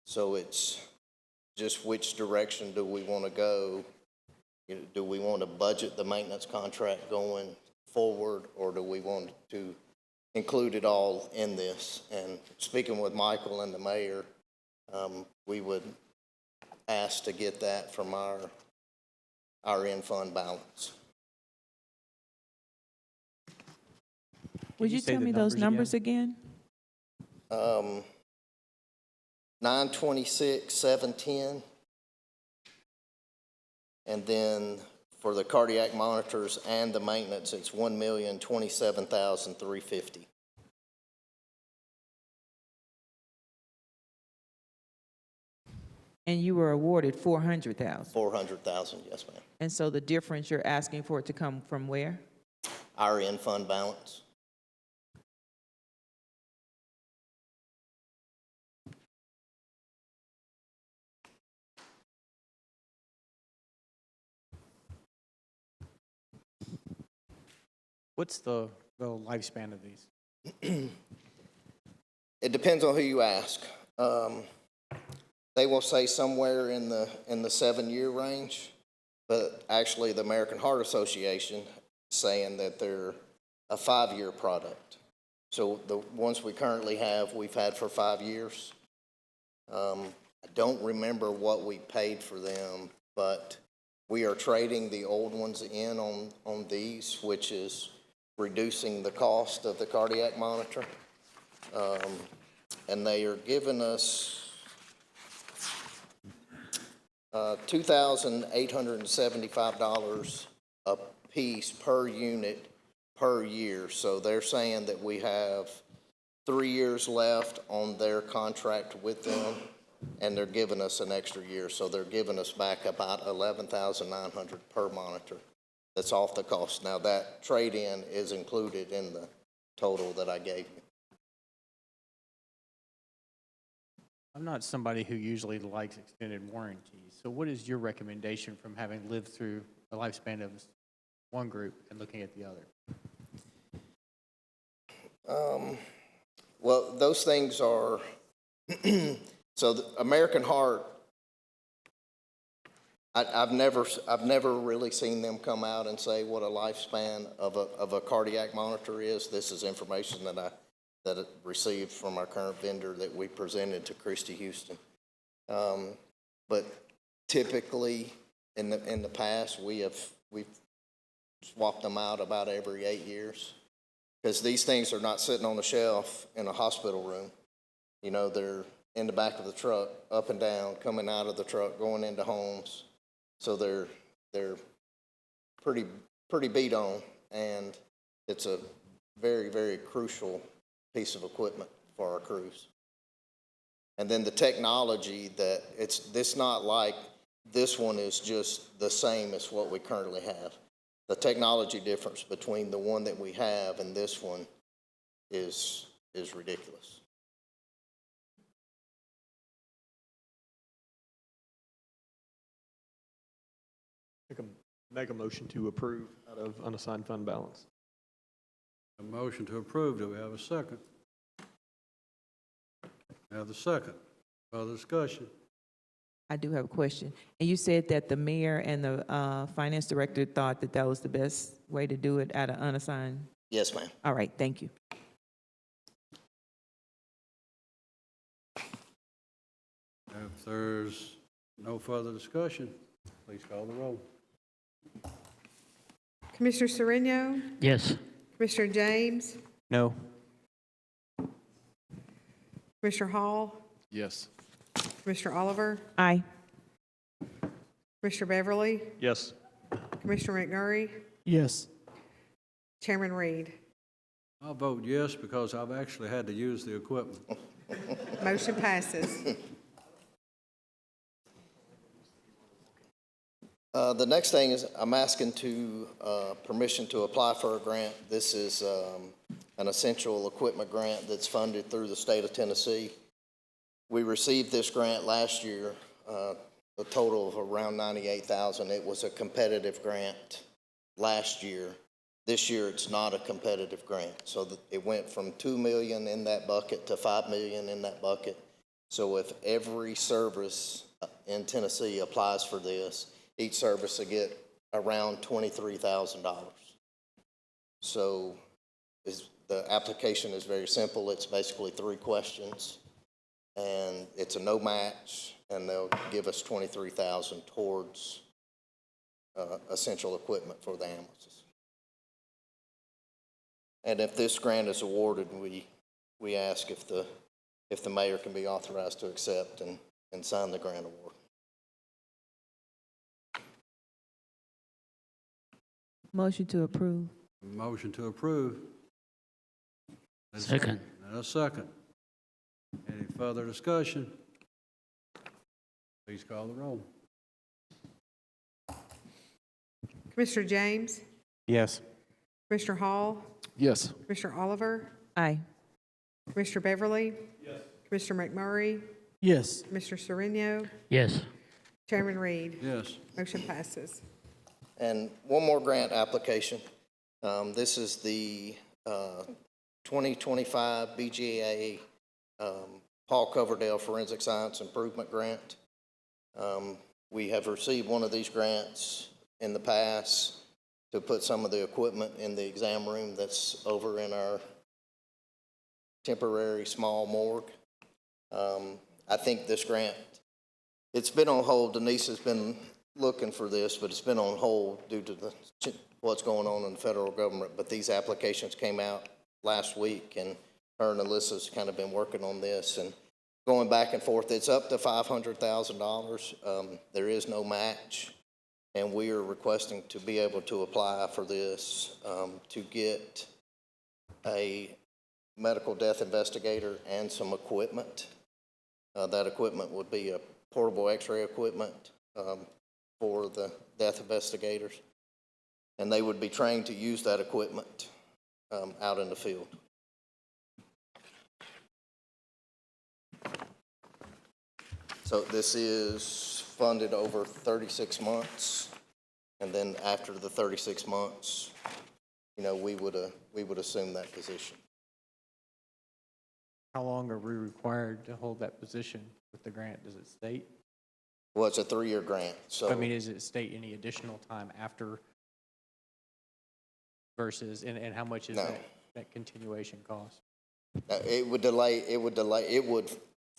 So it's just which direction do we want to go? Do we want to budget the maintenance contract going forward, or do we want to include it all in this? And speaking with Michael and the mayor, we would ask to get that from our in-fund balance. Would you tell me those numbers again? $926,710. And then for the cardiac monitors and the maintenance, it's $1,027,350. And you were awarded 400,000. 400,000, yes, ma'am. And so the difference you're asking for it to come from where? Our in fund balance. What's the lifespan of these? It depends on who you ask. They will say somewhere in the 7-year range, but actually the American Heart Association is saying that they're a 5-year product. So the ones we currently have, we've had for 5 years. I don't remember what we paid for them, but we are trading the old ones in on these, which is reducing the cost of the cardiac monitor. And they are giving us $2,875 a piece per unit per year. So they're saying that we have 3 years left on their contract with them, and they're giving us an extra year. So they're giving us back about $11,900 per monitor. That's off the cost. Now that trade-in is included in the total that I gave you. I'm not somebody who usually likes extended warranties. So what is your recommendation from having lived through a lifespan of one group and looking at the other? Well, those things are, so the American Heart, I've never really seen them come out and say what a lifespan of a cardiac monitor is. This is information that I received from our current vendor that we presented to Christy Houston. But typically in the past, we've swapped them out about every 8 years, because these things are not sitting on the shelf in a hospital room. You know, they're in the back of the truck, up and down, coming out of the truck, going into homes. So they're pretty beat on, and it's a very, very crucial piece of equipment for our crews. And then the technology that it's not like this one is just the same as what we currently have. The technology difference between the one that we have and this one is ridiculous. Make a motion to approve out of unassigned fund balance. A motion to approve. Do we have a second? We have the second. Further discussion? I do have a question. And you said that the mayor and the finance director thought that that was the best way to do it out of unassigned? Yes, ma'am. All right, thank you. If there's no further discussion, please call the roll. Commissioner Sereno? Yes. Commissioner James? No. Commissioner Hall? Yes. Commissioner Oliver? Aye. Commissioner Beverly? Yes. Commissioner McMurray? Yes. Chairman Reed? I'll vote yes because I've actually had to use the equipment. Motion passes. The next thing is I'm asking permission to apply for a grant. This is an essential equipment grant that's funded through the state of Tennessee. We received this grant last year, a total of around $98,000. It was a competitive grant last year. This year, it's not a competitive grant. So it went from $2 million in that bucket to $5 million in that bucket. So if every service in Tennessee applies for this, each service will get around $23,000. So the application is very simple. It's basically 3 questions, and it's a no match, and they'll give us $23,000 towards essential equipment for the ambulances. And if this grant is awarded, we ask if the if the mayor can be authorized to accept and sign the grant award. Motion to approve. Motion to approve. Second. And a second. Any further discussion? Please call the roll. Commissioner James, Yes. Commissioner Hall, Yes. Commissioner Oliver, Aye. Commissioner Beverly. Yes. Commissioner McMurray, Yes. Commissioner Sereno, Yes. Chairman Reed. Yes. Motion passes. And one more grant application. This is the 2025 BGA Paul Coverdale Forensic Science Improvement Grant. We have received one of these grants in the past to put some of the equipment in the exam room that's over in our temporary small morgue. I think this grant, it's been on hold. Denise has been looking for this, but it's been on hold due to what's going on in the federal government. But these applications came out last week, and her and Alyssa's kind of been working on this and going back and forth. It's up to $500,000. There is no match, and we are requesting to be able to apply for this to get a medical death investigator and some equipment. That equipment would be a portable x-ray equipment for the death investigators, and they would be trained to use that equipment out in the field. So this is funded over 36 months, and then after the 36 months, you know, we would assume that position. How long are we required to hold that position with the grant? Does it state? Well, it's a 3-year grant, so. I mean, does it state any additional time after versus, and how much is that continuation cost? It would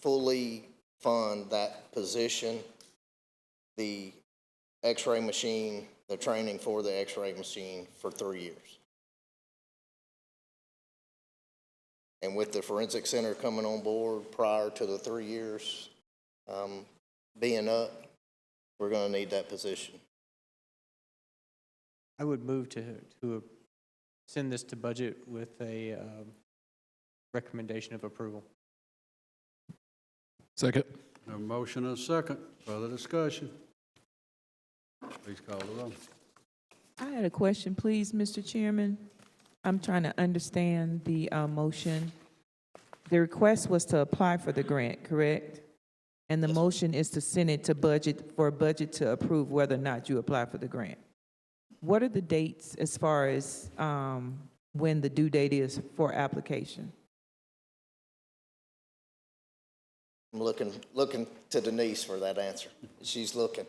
fully fund that position, the x-ray machine, the training for the x-ray machine for 3 years. And with the forensic center coming on board prior to the 3 years being up, we're going to need that position. I would move to send this to budget with a recommendation of approval. Second. A motion and a second. Further discussion? Please call the roll. I had a question, please, Mr. Chairman. I'm trying to understand the motion. The request was to apply for the grant, correct? And the motion is to send it to budget, for budget to approve whether or not you apply for the grant. What are the dates as far as when the due date is for application? I'm looking to Denise for that answer. She's looking.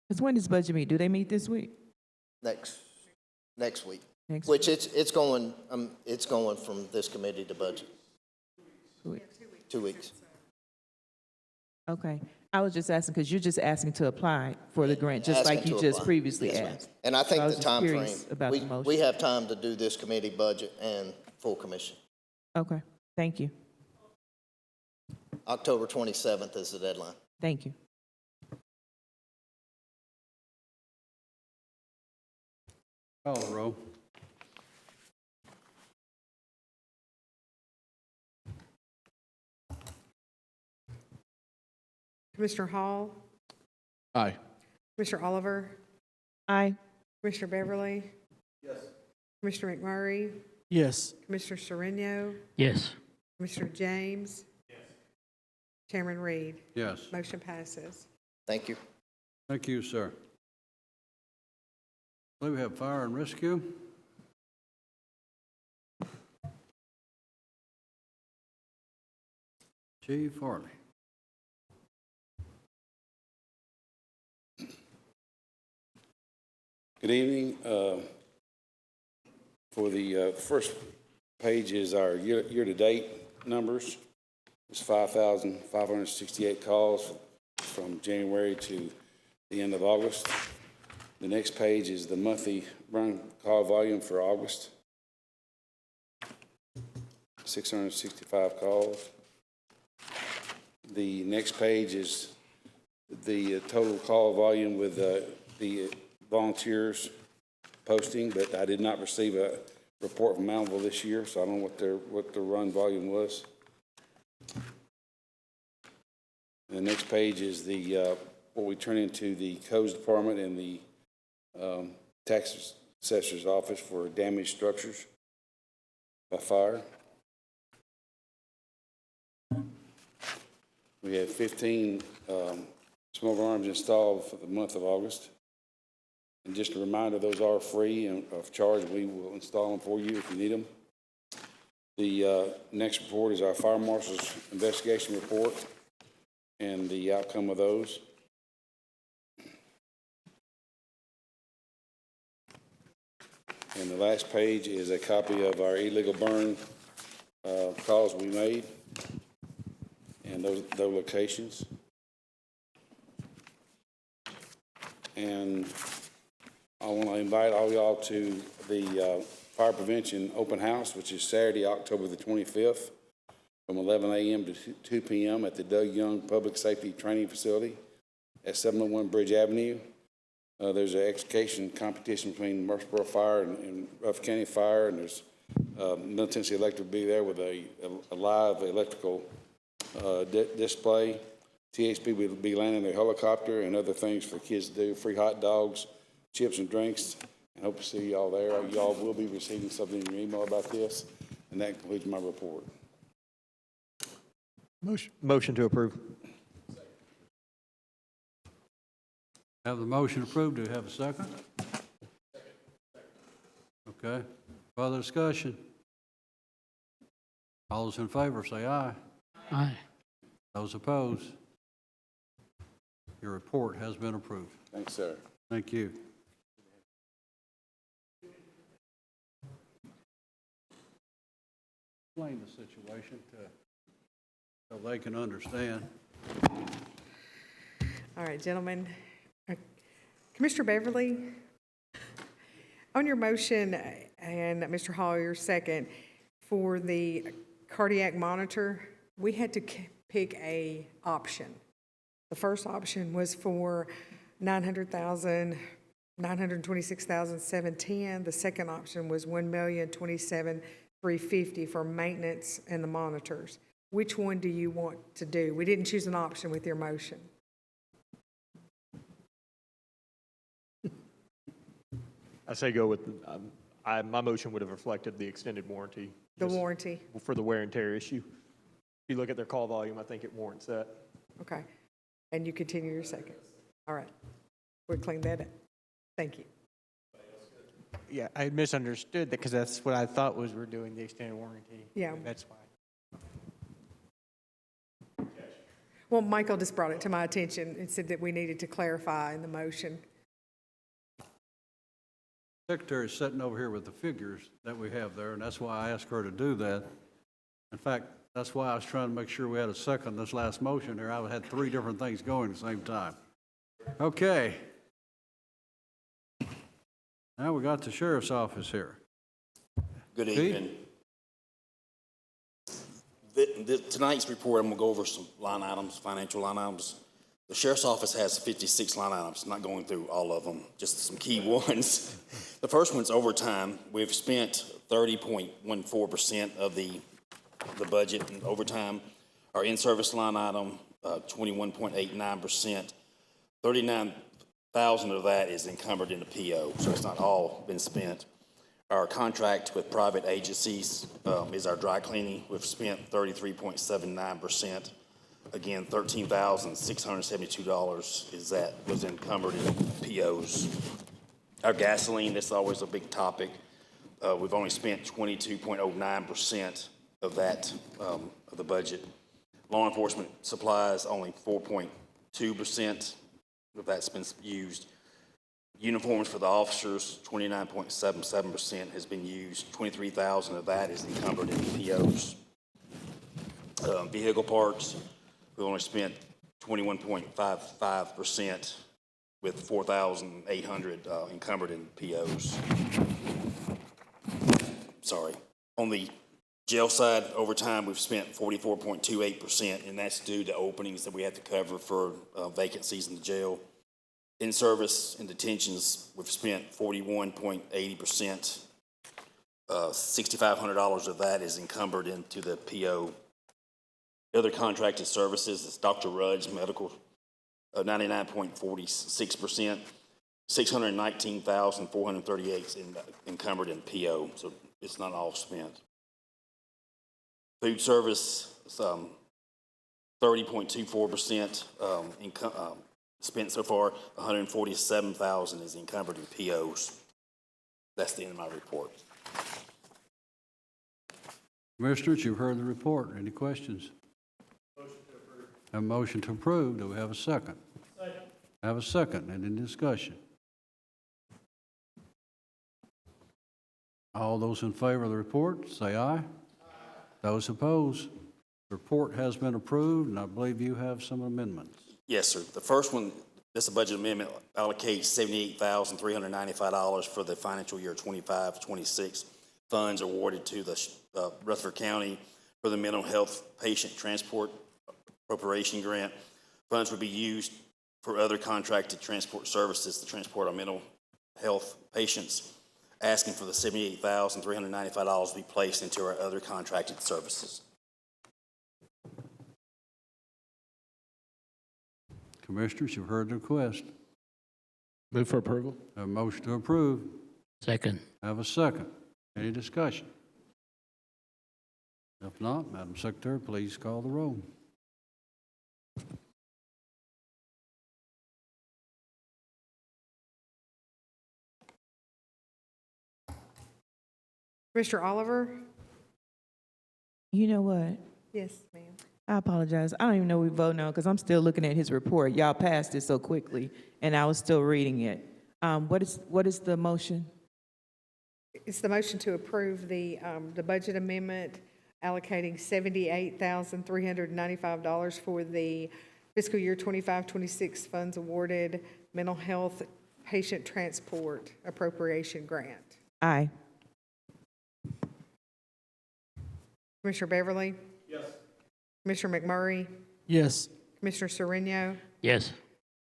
Because when does budget meet? Do they meet this week? Next week. Next Which it's going from this committee to budget. 2 weeks. 2 weeks. Okay. I was just asking, because you're just asking to apply for the grant, just Asking like you to just apply. previously Yes, ma'am. asked. And I think So the was just time curious frame, about the motion. we have time to do this committee budget and full commission. Okay. Thank you. October 27th is the deadline. Thank you. Call the roll. Commissioner Hall, Aye. Commissioner Oliver, Aye. Commissioner Beverly. Yes. Commissioner McMurray, Yes. Commissioner Sereno, Yes. Commissioner James. Yes. Chairman Reed. Yes. Motion passes. Thank you. Thank you, sir. I believe we have fire and rescue. Chief Farley. Good evening. For the first page is our year-to-date numbers. It's 5,568 calls from January to the end of August. The next page is the monthly run call volume for August. 665 calls. The next page is the total call volume with the volunteers posting, but I did not receive a report from Mountville this year, so I don't know what their run volume was. The next page is the what we turn into the codes department and the tax assessor's office for damaged structures by fire. We have 15 smoke alarms installed for the month of August. And just a reminder, those are free and of charge. We will install them for you if you need them. The next report is our fire marshal's investigation report and the outcome of those. And the last page is a copy of our illegal burn calls we made and those locations. And I want to invite all y'all to the Fire Prevention Open House, which is Saturday, October the 25th, from 11 a.m. to 2 p.m. at the Doug Young Public Safety Training Facility at 701 Bridge Avenue. There's an extrication competition between Murfreesboro Fire and Ruff County Fire, and there's Middle Tennessee Electric will be there with a live electrical display. THP will be landing their helicopter and other things for kids to do, free hot dogs, chips and drinks, and hope to see y'all there. Y'all will be receiving something in your email about this, and that concludes my report. Motion to approve. Have the motion approved. Do we have a second? Okay. Further discussion? All those in favor say aye. Aye. Those opposed? Your report has been approved. Thanks, sir. Thank you. Explain the situation so they can understand. All right, gentlemen. Commissioner Beverly, on your motion, and Mr. Hall, your second, for the cardiac monitor, we had to pick a option. The first option was for $900,000, $926,710. The second option was $1,027,350 for maintenance and the monitors. Which one do you want to do? We didn't choose an option with your motion. I say go with, my motion would have reflected the extended warranty. The warranty? For the wear and tear issue. If you look at their call volume, I think it warrants that. Okay. And you continue your second. All right. We'll clean that up. Thank you. Yeah, I misunderstood that because that's what I thought was we're doing the extended warranty. Yeah. That's why. Well, Michael just brought it to my attention and said that we needed to clarify in the motion. Secretary is sitting over here with the figures that we have there, and that's why I asked her to do that. In fact, that's why I was trying to make sure we had a second this last motion here. I had three different things going at the same time. Okay. Now we got the sheriff's office here. Good Pete? evening. Tonight's report, I'm going to go over some line items, financial line items. The sheriff's office has 56 line items, not going through all of them, just some key ones. The first one's overtime. We've spent 30.14% of the budget in overtime. Our in-service line item, 21.89%. 39,000 of that is encumbered in the PO, so it's not all been spent. Our contract with private agencies is our dry cleaning. We've spent 33.79%. Again, $13,672 is that was encumbered in POs. Our gasoline, that's always a big topic. We've only spent 22.09% of that, of the budget. Law enforcement supplies, only 4.2% of that's been used. Uniforms for the officers, 29.77% has been used. 23,000 of that is encumbered in POs. Vehicle parts, we only spent 21.55% with 4,800 encumbered in POs. Sorry. On the Jail side overtime, we've spent 44.28%, and that's due to openings that we have to cover for vacancies in the jail. In service and detentions, we've spent 41.80%. $6,500 of that is encumbered into the PO. Other contracted services, it's Dr. Rudd's medical, 99.46%. 619,438 is encumbered in PO, so it's not all spent. Food service, 30.24% spent so far. 147,000 is encumbered in POs. That's the end of my report. Commissioners, you've heard the report. Any questions? A motion to approve. Do we have a second? Second. Have a second. Any discussion? All those in favor of the report, say aye. Aye. Those opposed, the report has been approved, and I believe you have some amendments. Yes, sir. The first one, this is a budget amendment, allocates $78,395 for the financial year 25-26 funds awarded to the Rutherford County for the mental health patient transport appropriation grant. Funds would be used for other contracted transport services to transport our mental health patients, asking for the $78,395 to be placed into our other contracted services. Commissioners, you've heard the request. Move for approval. Have a motion to approve. Second. Have a second. Any discussion? If not, Madam Secretary, please call the roll. Commissioner Oliver? You know what? Yes, ma'am. I apologize. I don't even know we vote now because I'm still looking at his report. Y'all passed it so quickly, and I was still reading it. What is the motion? It's the motion to approve the budget amendment allocating $78,395 for the fiscal year 25-26 funds awarded mental health patient transport appropriation grant. Aye. Commissioner Beverly? Yes. Commissioner McMurray? Yes. Commissioner Sereno? Yes.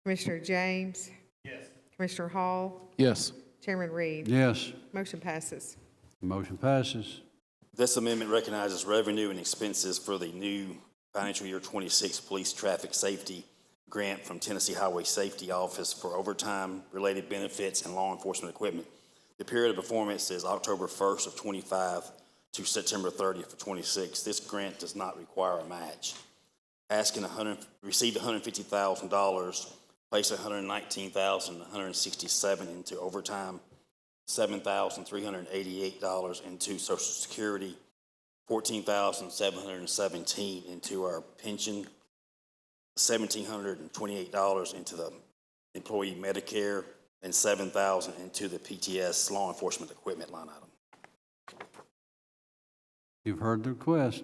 Commissioner James? Yes. Commissioner Hall? Yes. Chairman Reed? Yes. Motion passes. Motion passes. This amendment recognizes revenue and expenses for the new financial year 26 police traffic safety grant from Tennessee Highway Safety Office for overtime, related benefits, and law enforcement equipment. The period of performance is October 1st of 25 to September 30th of 26. This grant does not require a match. Received $150,000, placed $119,167 into overtime, $7,388 into Social Security, $14,717 into our pension, $1,728 into the employee Medicare, and $7,000 into the PTS law enforcement equipment line item. You've heard the request.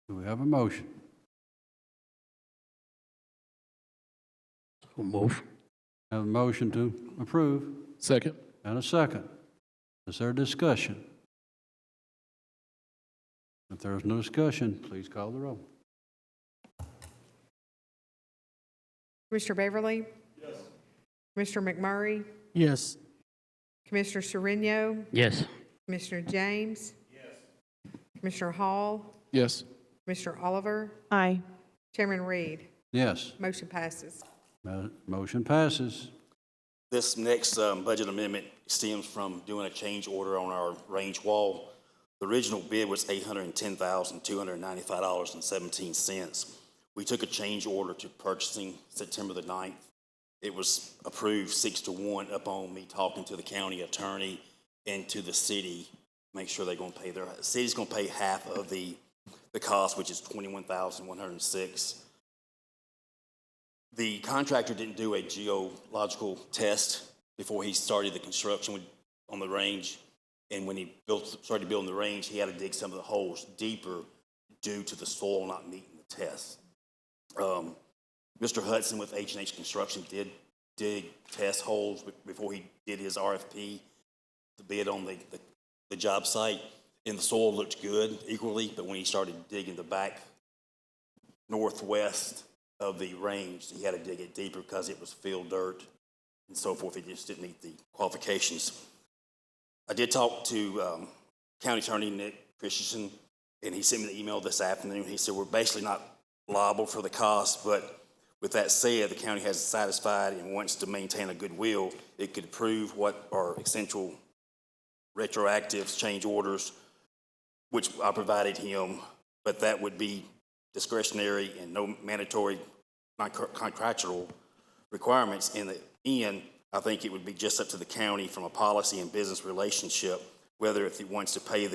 Do we have a motion? So move. Have a motion to approve Second. and a second. Is there discussion? If there is no discussion, please call the roll. Commissioner Beverly? Yes. Commissioner McMurray? Yes. Commissioner Sereno? Yes. Commissioner James? Yes. Commissioner Hall? Yes. Commissioner Oliver? Aye. Chairman Reed? Yes. Motion passes. Motion passes. This next budget amendment stems from doing a change order on our range wall. The original bid was $810,295.17. We took a change order to purchasing September the 9th. It was approved 6-1 upon me talking to the county attorney and to the city, make sure they're going to pay the city's going to pay half of the cost, which is $21,106. The contractor didn't do a geological test before he started the construction on the range, and when he started building the range, he had to dig some of the holes deeper due to the soil not meeting the test. Mr. Hudson with H&H Construction did dig test holes before he did his RFP, the bid on the job site. and the soil looked good equally, but when he started digging the back northwest of the range, he had to dig it deeper because it was filled dirt and so forth. It just didn't meet the qualifications. I did talk to County Attorney Nick Christensen, and he sent me the email this afternoon. He said, we're basically not liable for the cost, but with that said, the county has satisfied and wants to maintain a goodwill. It could approve what are essential retroactive change orders, which I provided him, but that would be discretionary and no mandatory contractual requirements. In the end, I think it would be just up to the county from a policy and business relationship, whether if it wants to pay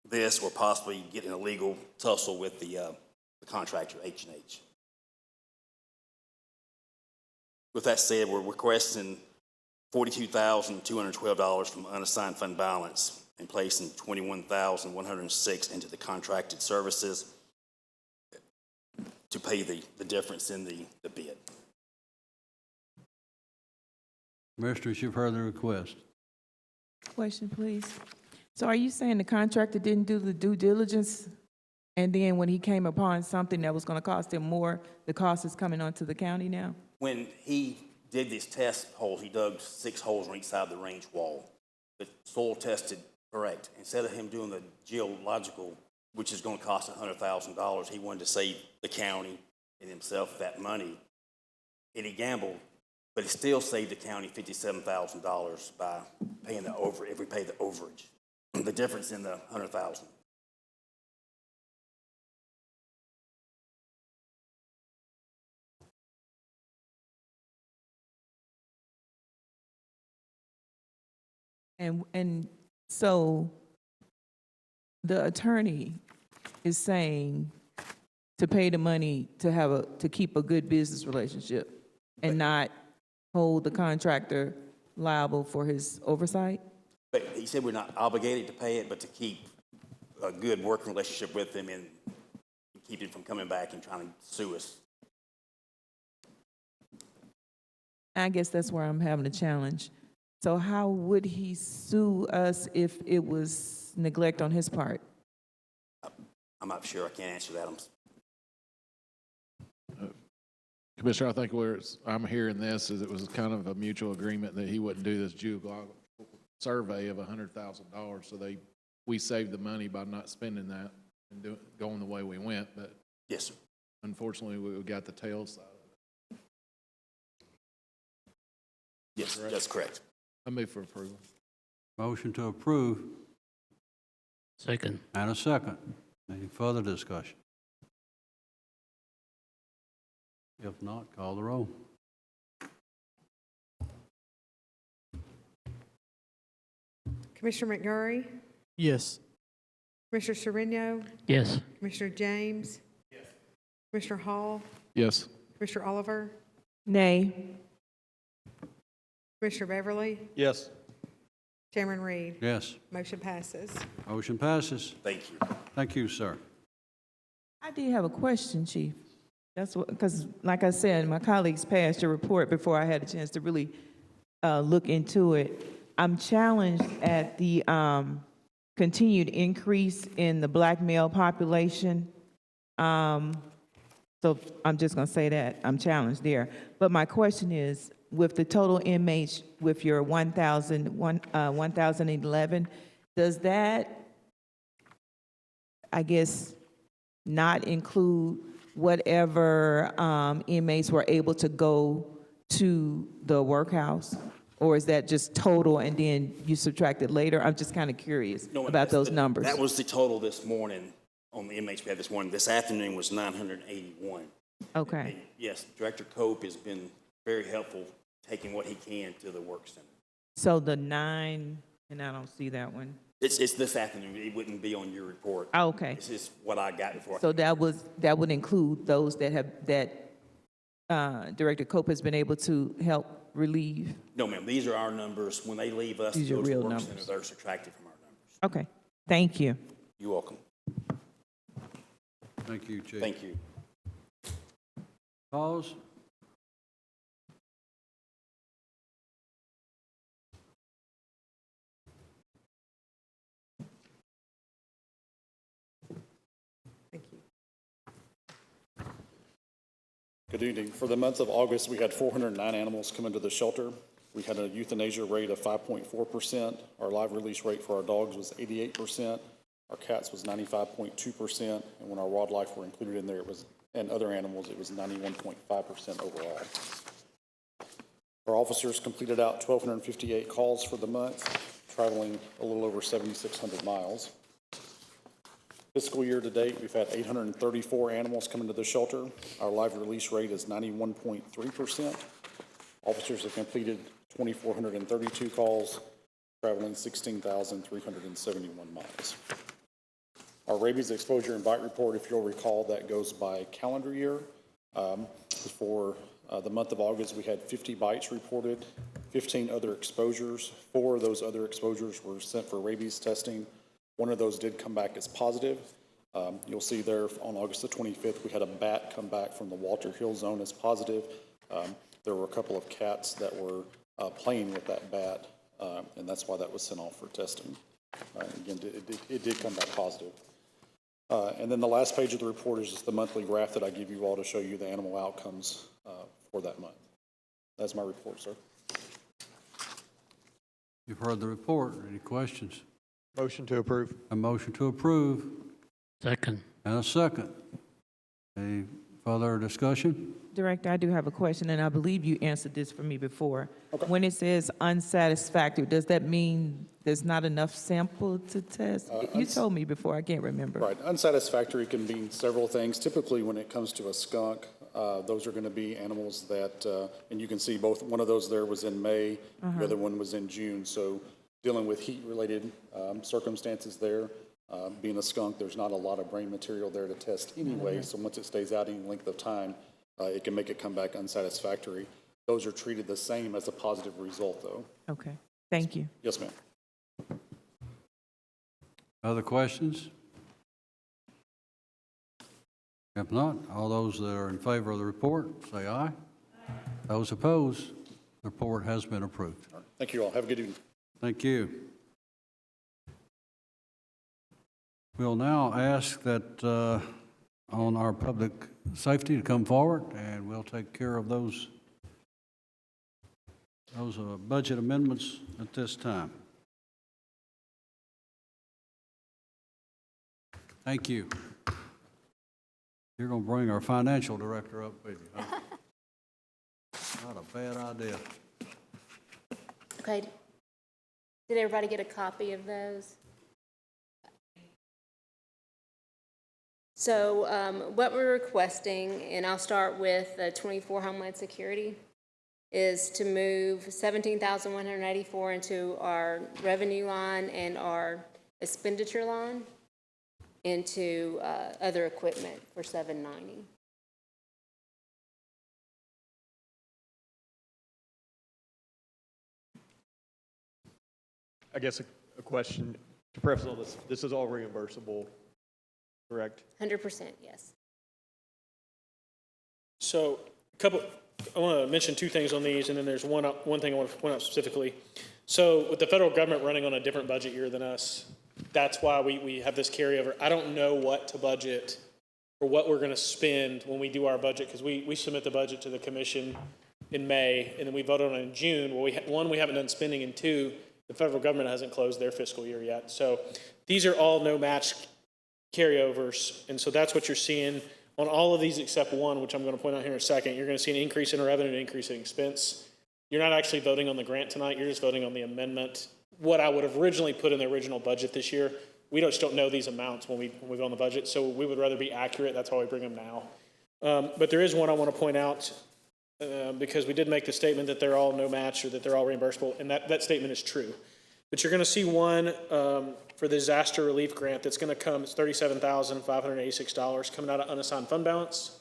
this or possibly get in a legal tussle with the contractor, H&H. With that said, we're requesting $42,212 from unassigned fund balance and placing $21,106 into the contracted services to pay the difference in the bid. Commissioners, you've heard the request. Question, please. So are you saying the contractor didn't do the due diligence, and then when he came upon something that was going to cost him more, the cost is coming onto the county now? When he did these test holes, he dug 6 holes on each side of the range wall. The soil tested correct. Instead of him doing the geological, which is going to cost $100,000, he wanted to save the county and himself that money. And he gambled, but he still saved the county $57,000 by paying if we pay the overage. The difference in the $100,000. And so the attorney is saying to pay the money to keep a good business relationship and not hold the contractor liable for his oversight? But he said we're not obligated to pay it, but to keep a good working relationship with him and keep him from coming back and trying to sue us. I guess that's where I'm having a challenge. So how would he sue us if it was neglect on his part? I'm not sure. I can't answer that. Commissioner, I think I'm hearing this is it was kind of a mutual agreement that he wouldn't do this geological survey of $100,000. So we saved the money by not spending that and going the way we went. But yes, sir. Unfortunately, we got the tail side of it. Yes, that's correct. I move for approval. Motion to approve. Second. And a second. Any further discussion? If not, call the roll. Commissioner McGurry? Yes. Commissioner Sereno? Yes. Commissioner James? Yes. Commissioner Hall? Yes. Commissioner Oliver? Nay. Commissioner Beverly? Yes. Chairman Reed? Yes. Motion passes. Motion passes. Thank you. Thank you, sir. I did have a question, Chief. That's what, because like I said, my colleagues passed your report before I had a chance to really look into it. I'm challenged at the continued increase in the black male population. So I'm just going to say that I'm challenged there. But my question is, with the total inmates, with your 1,011, does that, I guess, not include whatever inmates were able to go to the workhouse? Or is that just total and then you subtract it later? I'm just kind of curious about those numbers. That was the total this morning on the inmates we had this morning. This afternoon was 981. Okay. And yes, Director Cope has been very helpful taking what he can to the work center. So the 9, and I don't see that one. It's this afternoon. It wouldn't be on your report. Oh, okay. This is what I got before. So that would include those that Director Cope has been able to help relieve? No, ma'am. These are our numbers. When they leave us, These to are go to the real work numbers. center, they're subtracted from our numbers. Okay. Thank you. You're welcome. Thank you, Chief. Thank you. PAWS. Good evening. For the month of August, we had 409 animals come into the shelter. We had a euthanasia rate of 5.4%. Our live release rate for our dogs was 88%. Our cats was 95.2%. And when our wildlife were included in there, and other animals, it was 91.5% overall. Our officers completed out 1,258 calls for the month, traveling a little over 7,600 miles. Fiscal year to date, we've had 834 animals come into the shelter. Our live release rate is 91.3%. Officers have completed 2,432 calls, traveling 16,371 miles. Our rabies exposure and bite report, if you'll recall, that goes by calendar year. For the month of August, we had 50 bites reported, 15 other exposures. 4 of those other exposures were sent for rabies testing. One of those did come back as positive. You'll see there on August the 25th, we had a bat come back from the Walter Hill zone as positive. There were a couple of cats that were playing with that bat, and that's why that was sent off for testing. Again, it did come back positive. And then the last page of the report is just the monthly graph that I give you all to show you the animal outcomes for that month. That's my report, sir. You've heard the report. Any questions? Motion to approve. A motion to approve. Second. And a second. Any further discussion? Director, I do have a question, and I believe you answered this for me before. When it says unsatisfactory, does that mean there's not enough sample to test? You told me before, I can't remember. Right. Unsatisfactory can mean several things. Typically, when it comes to a skunk, those are going to be animals that, and you can see both, one of those there was in May, the other one was in June. So dealing with heat-related circumstances there, being a skunk, there's not a lot of brain material there to test anyway. So once it stays out any length of time, it can make it come back unsatisfactory. Those are treated the same as a positive result, though. Okay, thank you. Yes, ma'am. Other questions? If not, all those that are in favor of the report, say aye. Those opposed, the report has been approved. Thank you all. Have a good evening. Thank you. We'll now ask that on our public safety to come forward, and we'll take care of those budget amendments at this time. Thank you. You're going to bring our financial director up with you, huh? Not a bad idea. Okay. Did everybody get a copy of those? So what we're requesting, and I'll start with 24 Homeland Security, is to move $17,184 into our revenue line and our expenditure line into other equipment for $790. I guess a question to preface all this. This is all reimbursable, correct? 100%, yes. So I want to mention 2 things on these, and then there's one thing I want to point out specifically. So with the federal government running on a different budget year than us, that's why we have this carryover. I don't know what to budget or what we're going to spend when we do our budget, because we submit the budget to the commission in May, and then we vote on it in June. Well, one, we haven't done spending, and 2, the federal government hasn't closed their fiscal year yet. So these are all no match carryovers, and so that's what you're seeing on all of these except one, which I'm going to point out here in a second. You're going to see an increase in revenue and an increase in expense. You're not actually voting on the grant tonight. You're just voting on the amendment. What I would have originally put in the original budget this year, we just don't know these amounts when we go on the budget, so we would rather be accurate. That's why we bring them now. But there is one I want to point out, because we did make the statement that they're all no match or that they're all reimbursable, and that statement is true. But you're going to see one for the disaster relief grant that's going to come. It's $37,586 coming out of unassigned fund balance.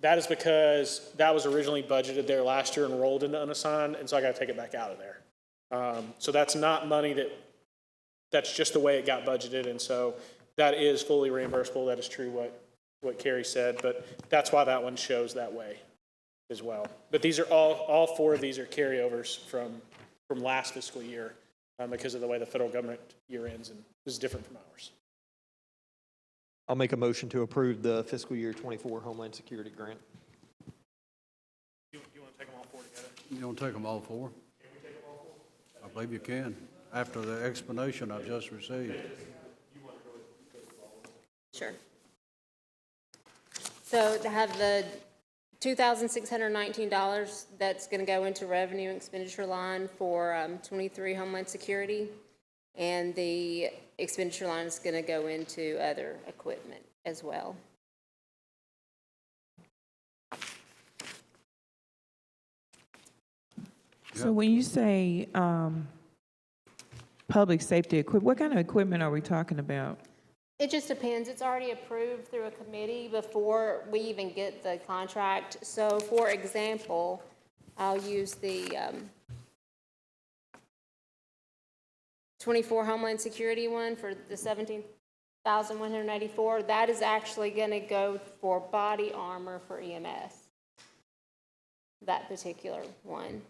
That is because that was originally budgeted there last year and rolled into unassigned, and so I got to take it back out of there. So that's not money that's just the way it got budgeted, and so that is fully reimbursable. That is true what Carrie said, but that's why that one shows that way as well. But these are all 4 of these are carryovers from last fiscal year because of the way the federal government year ends, and this is different from ours. I'll make a motion to approve the fiscal year 24 Homeland Security grant. You don't take them all four? I believe you can, after the explanation I just received. Sure. So to have the $2,619, that's going to go into revenue and expenditure line for 23 Homeland Security, and the expenditure line is going to go into other equipment as well. So when you say public safety equipment, what kind of equipment are we talking about? It just depends. It's already approved through a committee before we even get the contract. So for example, I'll use the 24 Homeland Security one for the 17,184. That is actually going to go for body armor for EMS, that particular one.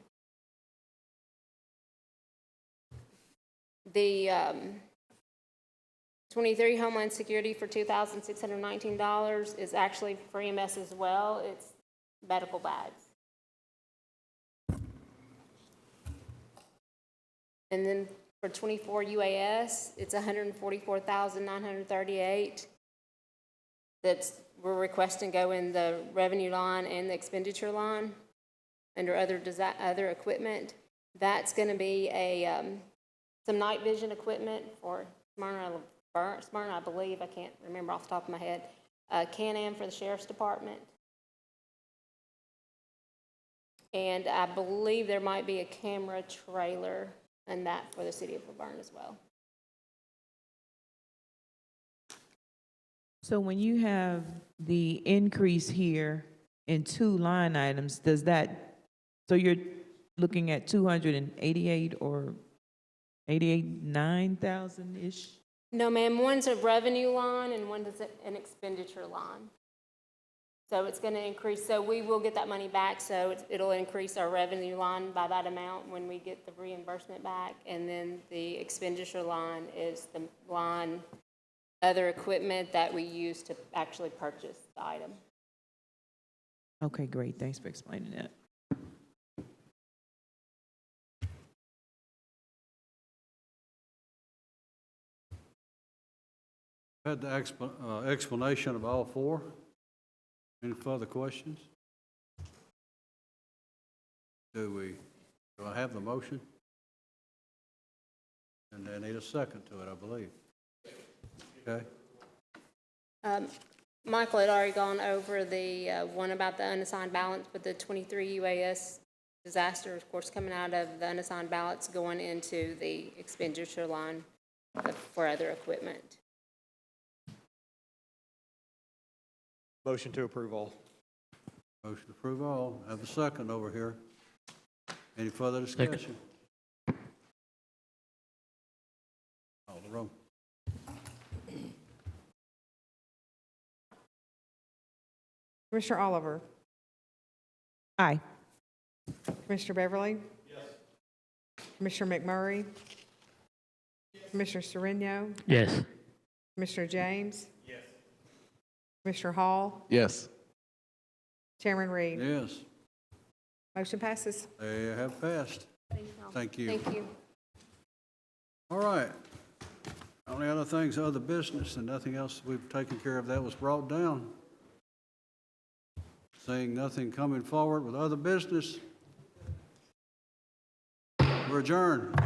The 23 Homeland Security for $2,619 is actually for EMS as well. It's medical bags. And then for 24 UAS, it's $144,938. We're requesting go in the revenue line and the expenditure line under other equipment. That's going to be a some night vision equipment for Smyrna, I believe, I can't remember off the top of my head. Can-Am for the Sheriff's Department. And I believe there might be a camera trailer and that for the city of Laverne as well. So when you have the increase here in two line items, does that, so you're looking at 288 or 9,000-ish? No, ma'am, one's a revenue line and one's an expenditure line. So it's going to increase, so we will get that money back, so it'll increase our revenue line by that amount when we get the reimbursement back, and then the expenditure line is the line, other equipment that we use to actually purchase the item. Okay, great, thanks for explaining that. Had the explanation of all four. Any further questions? Do I have the motion? And I need a second to it, I believe. Okay. Michael had already gone over the one about the unassigned balance, but the 23 UAS disaster, of course, coming out of the unassigned balance going into the expenditure line for other equipment. Motion to approve all. Motion to approve all. Have a second over here. Any further discussion? Call the roll. Commissioner Oliver? Aye. Commissioner Beverly? Yes. Commissioner McMurray? Commissioner Sereno? Yes. Commissioner James? Yes. Commissioner Hall? Yes. Chairman Reed? Yes, Motion passes. they have passed. Thank you. Thank you. All right. Only other things, other business, and nothing else we've taken care of that was brought down. Seeing nothing coming forward with other business, we're adjourned.